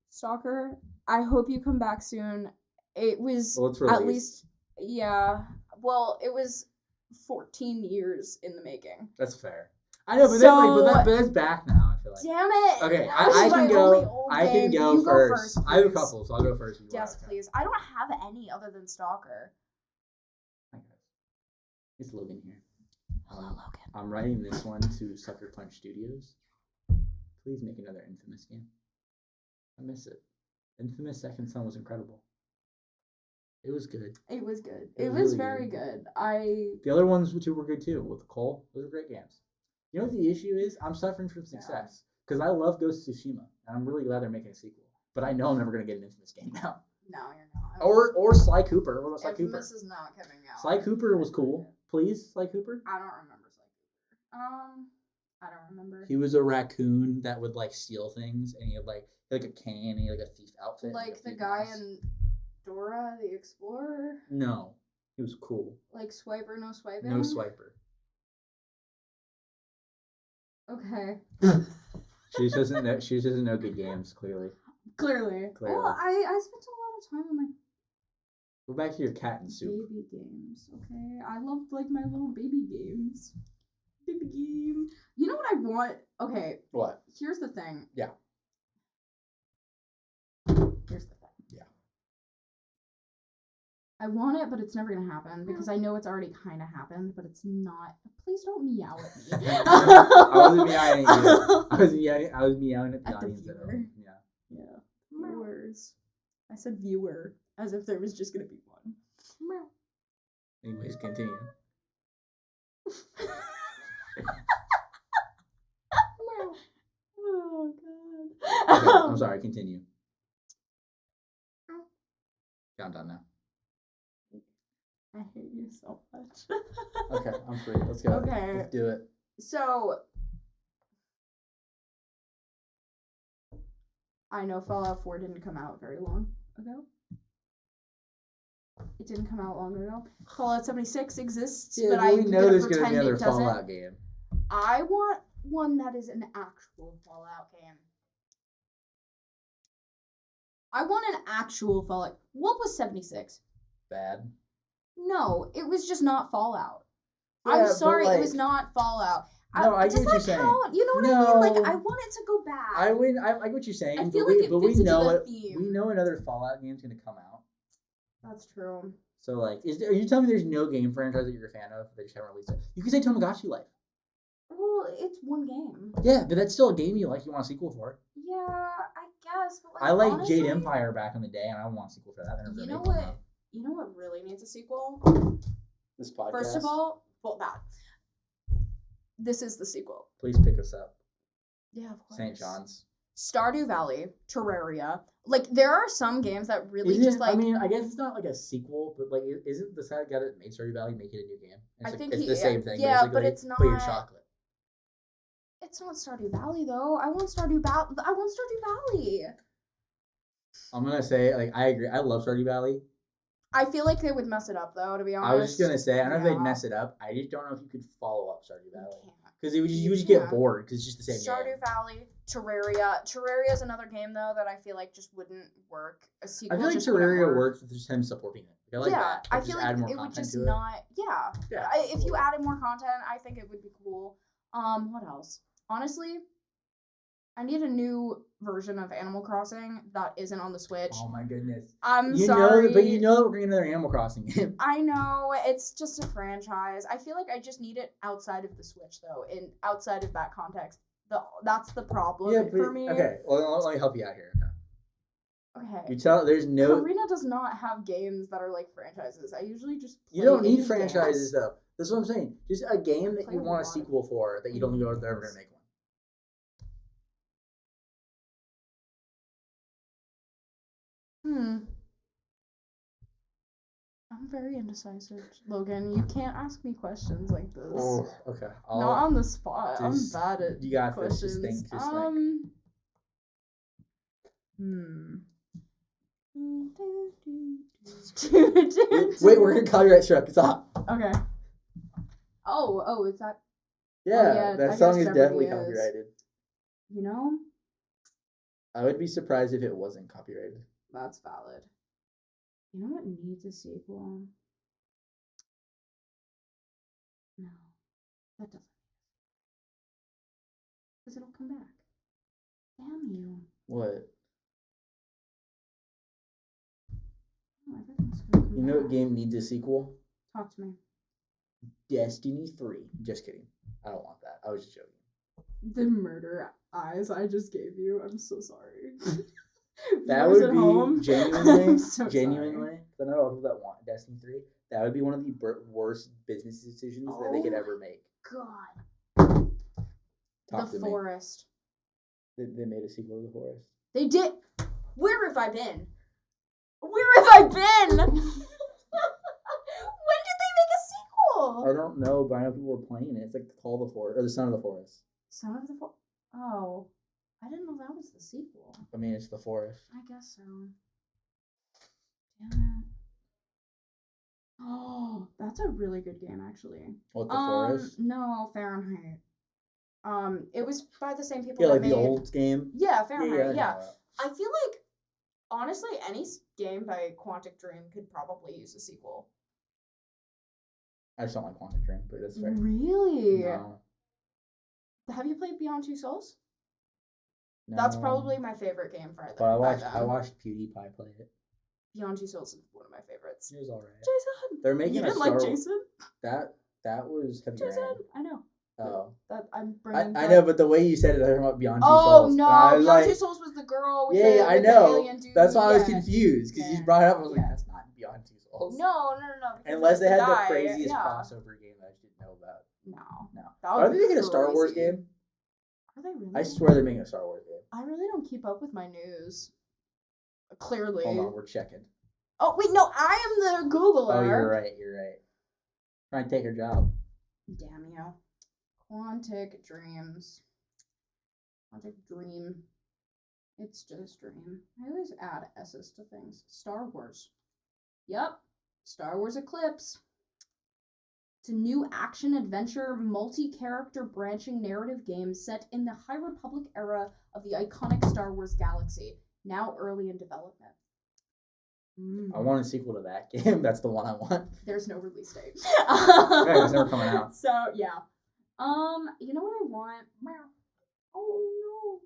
Stalker, I hope you come back soon. It was it's at least it was 14 years in the making. That's fair. I know, but that's back now. I feel like. Damn it! Okay, I can go. I can go first. I have a couple, so I'll go first. Yes, please. I don't have any other than Stalker. It's Logan here. Hello, Logan. I'm writing this one to Sucker Punch Studios. Please make another Infamous game. I miss it. Infamous Second Son was incredible. It was good. It was good. It was really very good. The other ones too were good too. With Cole, those are great games. You know what the issue is? I'm suffering from success because I love Ghost of Tsushima, and I'm really glad they're making a sequel. But I know I'm never gonna get an Infamous game now. No, you're not. Or Sly Cooper. What about Sly Cooper? Infamous is not coming out. Sly Cooper was cool. Please, Sly Cooper. I don't remember Sly Cooper. I don't remember. He was a raccoon that would like steal things, and he had like a cane, and he had like a thief outfit. Like the guy in Dora the Explorer? No. He was cool. Like Swiper, no swiping? No Swiper. Okay. She doesn't know good games, clearly. Clearly. Well, I spent a lot of time on like go back to your cat and soup. Baby games, okay? I loved like my little baby games. Baby game. You know what I want? Okay. What? Here's the thing. Yeah. Here's the thing. Yeah. I want it, but it's never gonna happen because I know it's already kind of happened, but it's not. Please don't meow at me. I wasn't meowing at you. I was meowing at the At the audience. viewer. Yeah. Viewers. I said viewer as if there was just gonna be one. Anyways, continue. Oh Okay, god. I'm sorry. Continue. Yeah, I'm done now. I hate you so much. Okay, I'm free. Let's go. Okay. Let's do it. So I know Fallout 4 didn't come out very long ago. It didn't come out long ago. Fallout 76 exists, Yeah, but we I'm know gonna there's gonna pretend be another it doesn't. Fallout game. I want one that is an actual Fallout game. I want an actual Fallout. What was 76? Bad. No, it was just not Fallout. Yeah, I'm but, sorry, like, it was not Fallout. No, I get does what you're that saying. count? You know what I mean? Like, I want it to go back. I get what you're saying. I feel like it fits into the theme. We know another Fallout game's gonna come out. That's true. So like, are you telling me there's no game franchise that you're a fan of that just haven't released it? You can say Tamagotchi Life. Well, it's one game. Yeah, but that's still a game you like. You want a sequel for? Yeah, I guess. But like, I like honestly, Jade Empire back in the day, and I want a sequel for that. You know what? You know what really needs a sequel? This podcast. First of all, well, that. This is the sequel. Please pick us up. Yeah, of course. St. John's. Stardew Valley, Terraria. Like, there are some games that really Isn't just it, like. I mean, I guess it's not like a sequel, but like, isn't the side guy that made Stardew Valley making a new game? It's I like, think it's the same thing. Yeah, but it's not. But you're chocolate. It's not Stardew Valley though. I want Stardew Valley. I'm gonna say, like, I agree. I love Stardew Valley. I feel like they would mess it up though, to be honest. I was just gonna say, I don't know if they'd mess it up. I just don't know if you could follow up Stardew Valley because you would just get bored because it's just the same game. Stardew Valley, Terraria. Terraria is another game though that I feel like just wouldn't work. A sequel. I feel like just Terraria works with just him supporting it. I like that. I feel like it would just not. Yeah. If you added more content, I think it would be cool. What else? Honestly, I need a new version of Animal Crossing that isn't on the Switch. Oh my goodness. I'm sorry. But you know that we're getting another Animal Crossing game. I know, it's just a franchise. I feel like I just need it outside of the Switch though, and outside of that context. That's the problem for me. Okay, well, let me help you out here. Okay. You tell there's no. Arena does not have games that are like franchises. I usually just. You don't need franchises though. That's what I'm saying. Just a game that you want a sequel for that you don't know they're ever gonna make one. I'm very indecisive, Logan. You can't ask me questions like this. Oh, okay. Not on the spot. I'm bad at you got questions. This. Just think. Wait, we're gonna copyright Shrek. Stop. Okay. Oh, is that? Yeah, that song is definitely copyrighted. You know? I would be surprised if it wasn't copyrighted. That's valid. You know what needs a sequel? No, that doesn't. Because it'll come back. Damn you. What? Oh, everything's gonna come You know back. what game needs a sequel? Talk to me. Destiny 3. Just kidding. I don't want that. I was just joking. The murder eyes I just gave you. I'm so sorry. That would be genuinely, so genuinely. I know people that want Destiny 3. That would be one of the worst business decisions that they could ever make. God. Talk the to Forest. Me. They made a sequel to The Forest. They did. Where have I been? Where have I been? When did they make a sequel? I don't know, but I know people were playing it. It's like Call of the Forest or The Son of the Forest. Son of the Forest. Oh, I didn't know that was the sequel. I mean, it's The Forest. I guess so. Damn it. Oh, that's a really good game, actually. What, The Forest? No, Fahrenheit. It was by the same people. Yeah, that like made... the old game. Yeah, Fahrenheit. Yeah. I I feel like, honestly, any game by Quantic Dream could probably use a sequel. I just don't like Quantic Dream, but that's fair. Really? No. Have you played Beyond Two Souls? No. That's probably my favorite game for that. But I watched PewDiePie play it. Beyond Two Souls is one of my favorites. It was alright. Jason. They're making You a didn't Star like Wars. Jason? That was Heavy Jason. Rain. I know. Oh. That I'm bringing. I know, but the way you said it, I was talking about Beyond Two Oh Souls. no! I was Beyond like, Two Souls was the girl with yeah, I with know. the alien dude. That's why I was Yeah. confused because you brought it up. I was like, that's not Beyond Two Souls. No. because Unless they the had the guy, craziest yeah. crossover game that I should know about. No. Are they making a Star Wars crazy. game? Are they really? I swear they're making a Star Wars game. I really don't keep up with my news. Clearly. Hold on, we're checking. Oh wait, no, I am the Googler. Oh, you're right. Trying to take her job. Damn you. Quantic Dreams. Quantic Dream. It's just Dream. I always add S's to things. Star Wars. Yep. Star Wars Eclipse. It's a new action-adventure, multi-character branching narrative game set in the High Republic era of the iconic Star Wars galaxy, now early in development. I want a sequel to that game. That's the one I want. There's no release date. Yeah, it's never coming out. So, yeah. You know what I want? Oh, no.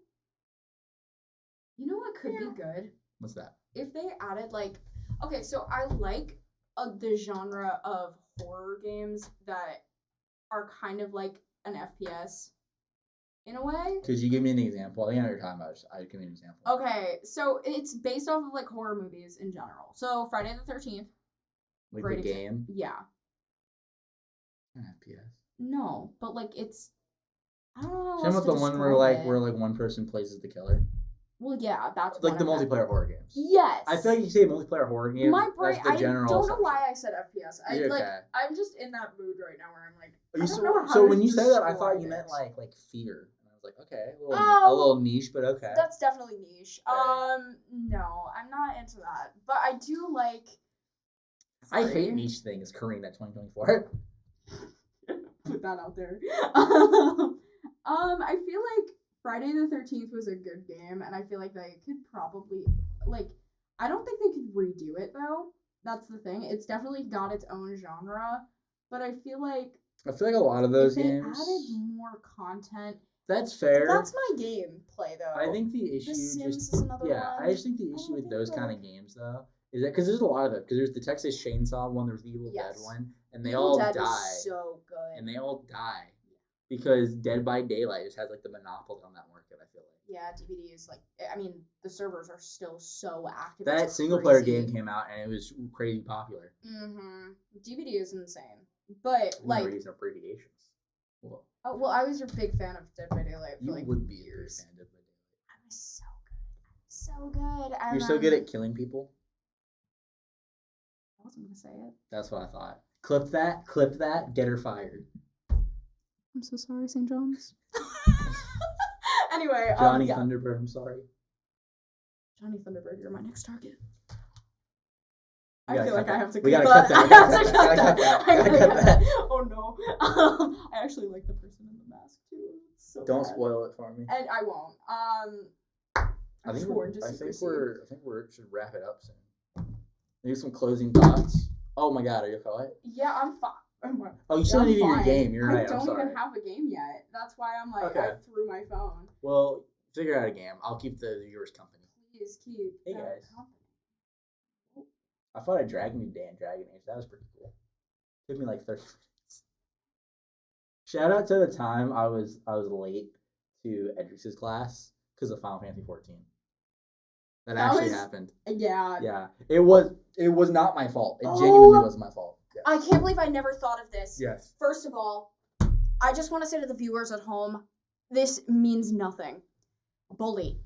You know what could be good? What's that? If they added, like... Okay, so I like the genre of horror games that are kind of like an FPS in a way. Could you give me an example? I think I know what you're talking about. I give me an example. Okay, so it's based off of like horror movies in general. So Friday the 13th. Like the game? Yeah. FPS. No, but like it's I don't know. Same with the one where one person plays as the killer. Well, yeah, that's like the multiplayer horror games. Yes. I feel like you say multiplayer horror game. My brain. That's the general. I don't know assumption. why I said FPS. Okay. I'm just in that mood right now where I'm like. So when you said that, I thought you meant like fear. And I was like, okay, a little niche, but okay. That's definitely niche. Okay. No, I'm not into that, but I do like. Sorry. I hate niche things. Karina 2024. Put that out there. I feel like Friday the 13th was a good game, and I feel like they could probably I don't think they could redo it though. That's the thing. It's definitely got its own genre, but I feel like a lot of those if they games added more content. That's fair. That's my gameplay though. I think the issue The Sims just is another one. I just think the issue with those kind of games though is that because there's a lot of them. Because there's the Texas Chainsaw one, there's the Evil Dead one, and they all Dead die. Was so good. And they all die because Dead by Daylight just has like the monopoly on that market. I feel like. Yeah, DVD is the servers are still so active. That single player game came out and it was crazy popular. Mm-hmm. DVD is insane, but reason abbreviations. Well. Oh well, I was a big fan of Dead by Daylight for would be years. A big fan of Dead by Daylight. I was so good. You're so good at killing people. I wasn't gonna say it. That's what I thought. Clip that, get her fired. I'm so sorry, St. John's. Anyway, Johnny Thunderbird, I'm sorry. Johnny Thunderbird, you're my next target. I feel like I have to cut that. I have to cut that. that. Oh no. I actually like the person in the mask too. It's so Don't bad. spoil it for me. And I won't. I think we should wrap it up soon. Maybe some closing thoughts. Oh my god, are you okay? Yeah, I'm fine. Oh, you still need your game. You're right. I don't even have a game yet. That's why I'm like, I threw my phone. Well, figure out a game. I'll keep the viewers company. Please keep. Hey guys. I fought a dragon today in Dragon Age. That was pretty cool. Took me like 30 minutes. Shout out to the time I was late to Edrix's class because of Final Fantasy 14. That actually happened. Yeah. Yeah. It was not my fault. It genuinely wasn't my fault. Yes. I can't believe I never thought of this. Yes. First of all, I just want to say to the viewers at home, this means nothing. Bully.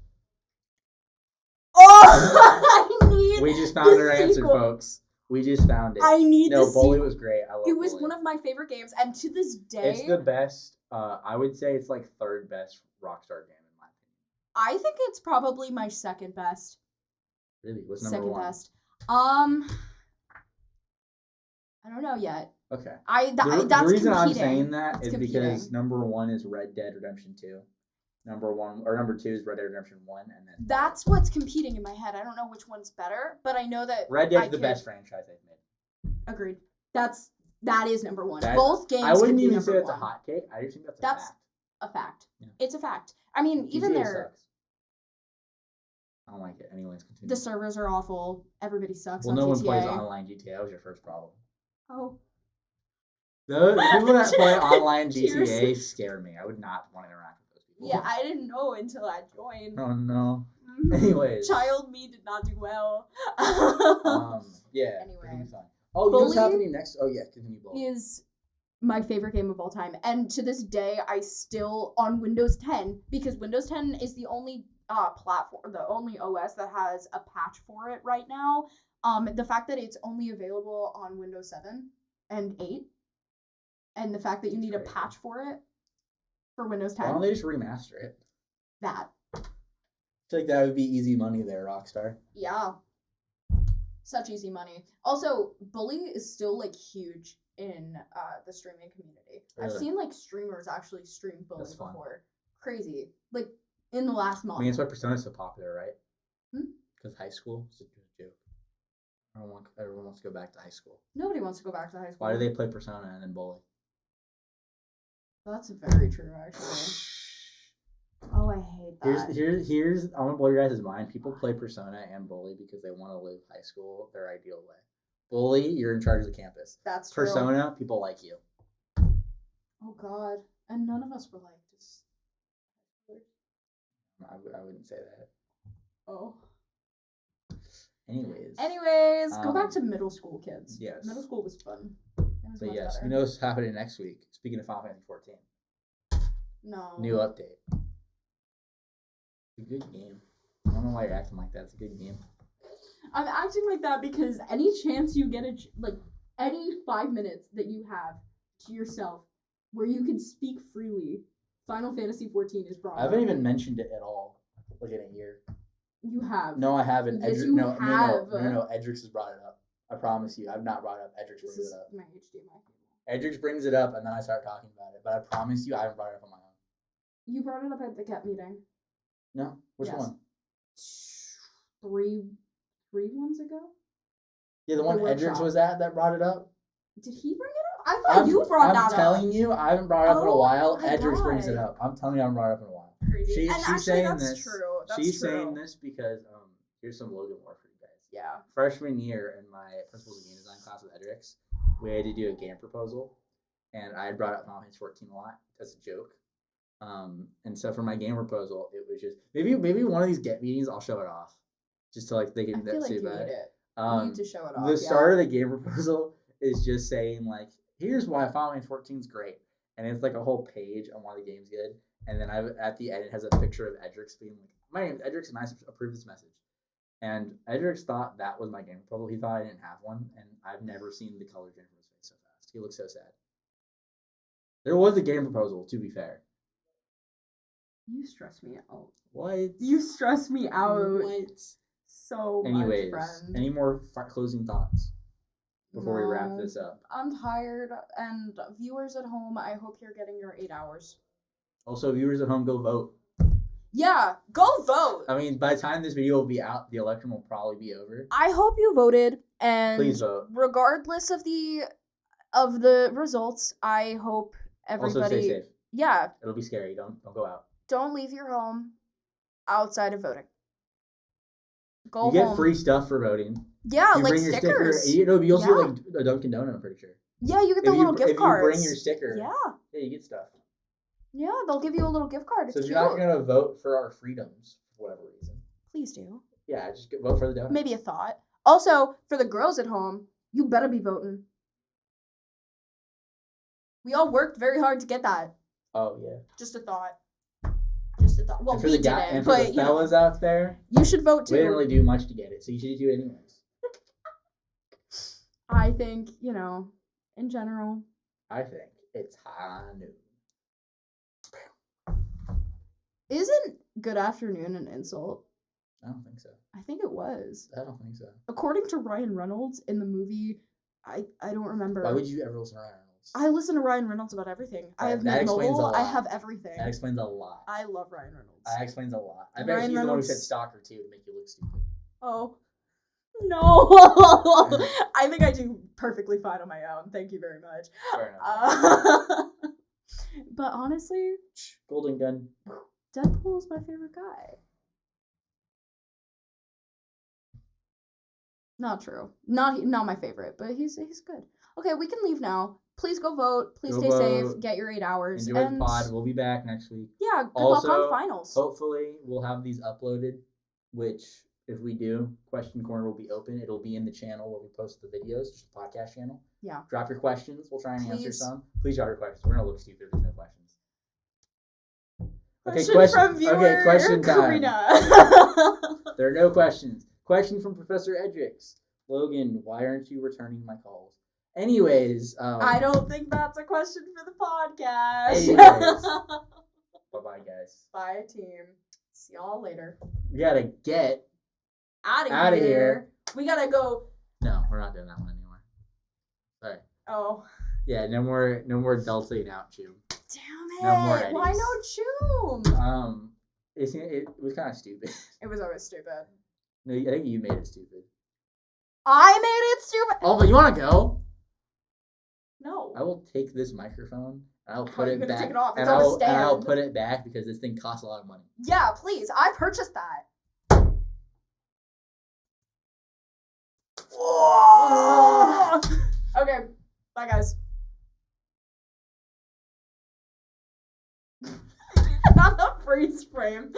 Oh, I need. We just found our answer, folks. We just found it. I need. No, Bully was great. I love it. Was Bully. one of my favorite games, and to this day, it's the best. I would say it's like third best Rockstar game in my opinion. I think it's probably my second best. Really? What's number one? Second best. I don't know yet. Okay. The reason competing. I'm saying that That's is competing. because number one is Red Dead Redemption 2. Number 2 is Red Dead Redemption 1, and then that's what's competing in my head. I don't know which one's better, but I know that Red Dead's the best franchise they've made. Agreed. That is number one. That, both games. I wouldn't even say it's a hot take. I just think that's a fact. Yeah. It's a fact. I mean, even GTA their. sucks. I don't like it. Anyways, continue. The servers are awful. Everybody sucks. Well, on no GTA. one plays online GTA. That was your first problem. Oh. The people that play online Cheers. GTA scare me. I would not want to interact with those people. Yeah, I didn't know until I joined. Oh no. Mhm. Anyways. Child me did not do well. Yeah. Anyway. Oh, you know what's Bully happening next? Oh yeah, continue. Bully is my favorite game of all time, and to this day, I still on Windows 10 because Windows 10 is the only platform, the only OS that has a patch for it right now. The fact that it's only available on Windows 7 and 8, and the fact that you need a patch for it for Windows 10. Why don't they just remaster it? That. I feel like that would be easy money there, Rockstar. Yeah. Such easy money. Also, Bully is still like huge in the streaming community. Really? I've seen like streamers actually stream Bully That's fun. before. Crazy. Like in the last month. I mean, that's why Persona's so popular, right? Hmm? Because high school is a joke. Everyone wants to go back to high school. Nobody wants to go back to high school. Why do they play Persona and then Bully? That's very true, actually. Oh, I hate that. Here's I want to blow your guys' mind. People play Persona and Bully because they want to live high school their ideal way. Bully, you're in charge of the campus. That's true. Persona, people like you. Oh God, and none of us were like this. I wouldn't say that. Oh. Anyways, go back to middle school, kids. Yes. Middle school was fun. But yes, you know what's happening next week? Speaking of Final Fantasy 14. No. New update. It's a good game. I don't know why you're acting like that. It's a good game. I'm acting like that because any chance you get any 5 minutes that you have to yourself where you can speak freely, Final Fantasy 14 is brought up. I haven't even mentioned it at all, like in a year. You have. No, I haven't. Yes, No, have. Edrix has brought it up. I promise you, I've not brought it up. Edrix brings it up. My HDMI cable. Edrix brings it up, and then I start talking about it. But I promise you, I haven't brought it up on my own. You brought it up at the CAT meeting. No, which one? 3 ones ago. Yeah, the one Edrix was at that brought it up. Did he bring it up? I thought you brought that up. I'm telling you, I haven't brought it up in a while. Edrix brings it God. up. I'm telling you, I haven't brought it up in a while. Crazy. She's actually, saying that's this. True. That's she's true. saying this because here's some Logan lore for you guys. Yeah. Freshman year in my principles of game design class with Edrix, we had to do a game proposal, and I had brought up Final Fantasy 14 a lot as a joke. And so for my game proposal, it was just maybe one of these get meetings I'll show it off, just to like they can see about it. You need to show it off. The start of the game proposal is just saying like, here's why Final Fantasy 14 is great, and it's like a whole page on why the game's good. And then at the end it has a picture of Edrix being like, my name's Edrix and I approve this message. And Edrix thought that was my game proposal. He thought I didn't have one, and I've never seen the color change from his face so fast. He looks so sad. There was a game proposal, to be fair. You stress me out. What? You stress me out. What? So Anyways, much, friend. any more closing thoughts before we wrap this up? I'm tired, and viewers at home, I hope you're getting your 8 hours. Also, viewers at home, go vote. Yeah, go vote. I mean, by the time this video will be out, the election will probably be over. I hope you voted, and please vote. Regardless of the results, I hope everybody. Also, stay safe. Yeah. It'll be scary. Don't go out. Don't leave your home outside of voting. Go home. You get free stuff for voting. Yeah, you like bring stickers. Your sticker, you'll see like a Dunkin' Donut, I'm pretty sure. Yeah, you get the little gift cards. If you bring your sticker, yeah, you get stuff. Yeah, they'll give you a little gift card. It's so if cute. you're not going to vote for our freedoms, for whatever reason. Please do. Yeah, just vote for the donuts. Maybe a thought. Also, for the girls at home, you better be voting. We all worked very hard to get that. Oh, yeah. Just a thought. Just a thought. Well, and for the didn't, and for the fellas out there, you should vote too. We didn't really do much to get it, so you should do it anyways. I think, in general. I think it's high noon. Isn't good afternoon an insult? I don't think so. I think it was. I don't think so. According to Ryan Reynolds in the movie, I don't remember. Why would you ever listen to Ryan Reynolds? I listen to Ryan Reynolds about everything. I have mobile. I have everything. That explains a lot. I love Ryan Reynolds. That explains a lot. I bet he's the one who said stalker too to make you look stupid. Oh. No. I think I do perfectly fine on my own. Thank you very much. Fair enough. But honestly, Golden Gun. Deadpool's my favorite guy. Not true. Not my favorite, but he's good. Okay, we can leave now. Please go vote. Please stay safe. Get your 8 hours. Enjoy the pod. We'll be back next week. Yeah, good luck on finals. Hopefully, we'll have these uploaded, which, if we do, Question Corner will be open. It'll be in the channel where we post the videos, just the podcast channel. Yeah. Drop your questions. We'll try and answer some. Please drop your questions. We're going to look stupid if there's no questions. From viewer question time. Karina. There are no questions. Question from Professor Edrix. Logan, why aren't you returning my calls? Anyways. I don't think that's a question for the podcast. Anyways. Bye-bye, guys. Bye, team. See y'all later. We gotta get out of here. We gotta go. No, we're not doing that one anymore. Sorry. Oh. Yeah, no more Delta out Chew. Damn it. No more Eddies. Why no Choom? It was kind of stupid. It was always stupid. No, I think you made it stupid. I made it stupid? Oh, but you want to go? No. I will take this microphone. I'll put it back. Take it off? It's and on a stand. I'll put it back because this thing costs a lot of money. Yeah, please. I purchased that. Okay. Bye, guys. Not the freeze frame.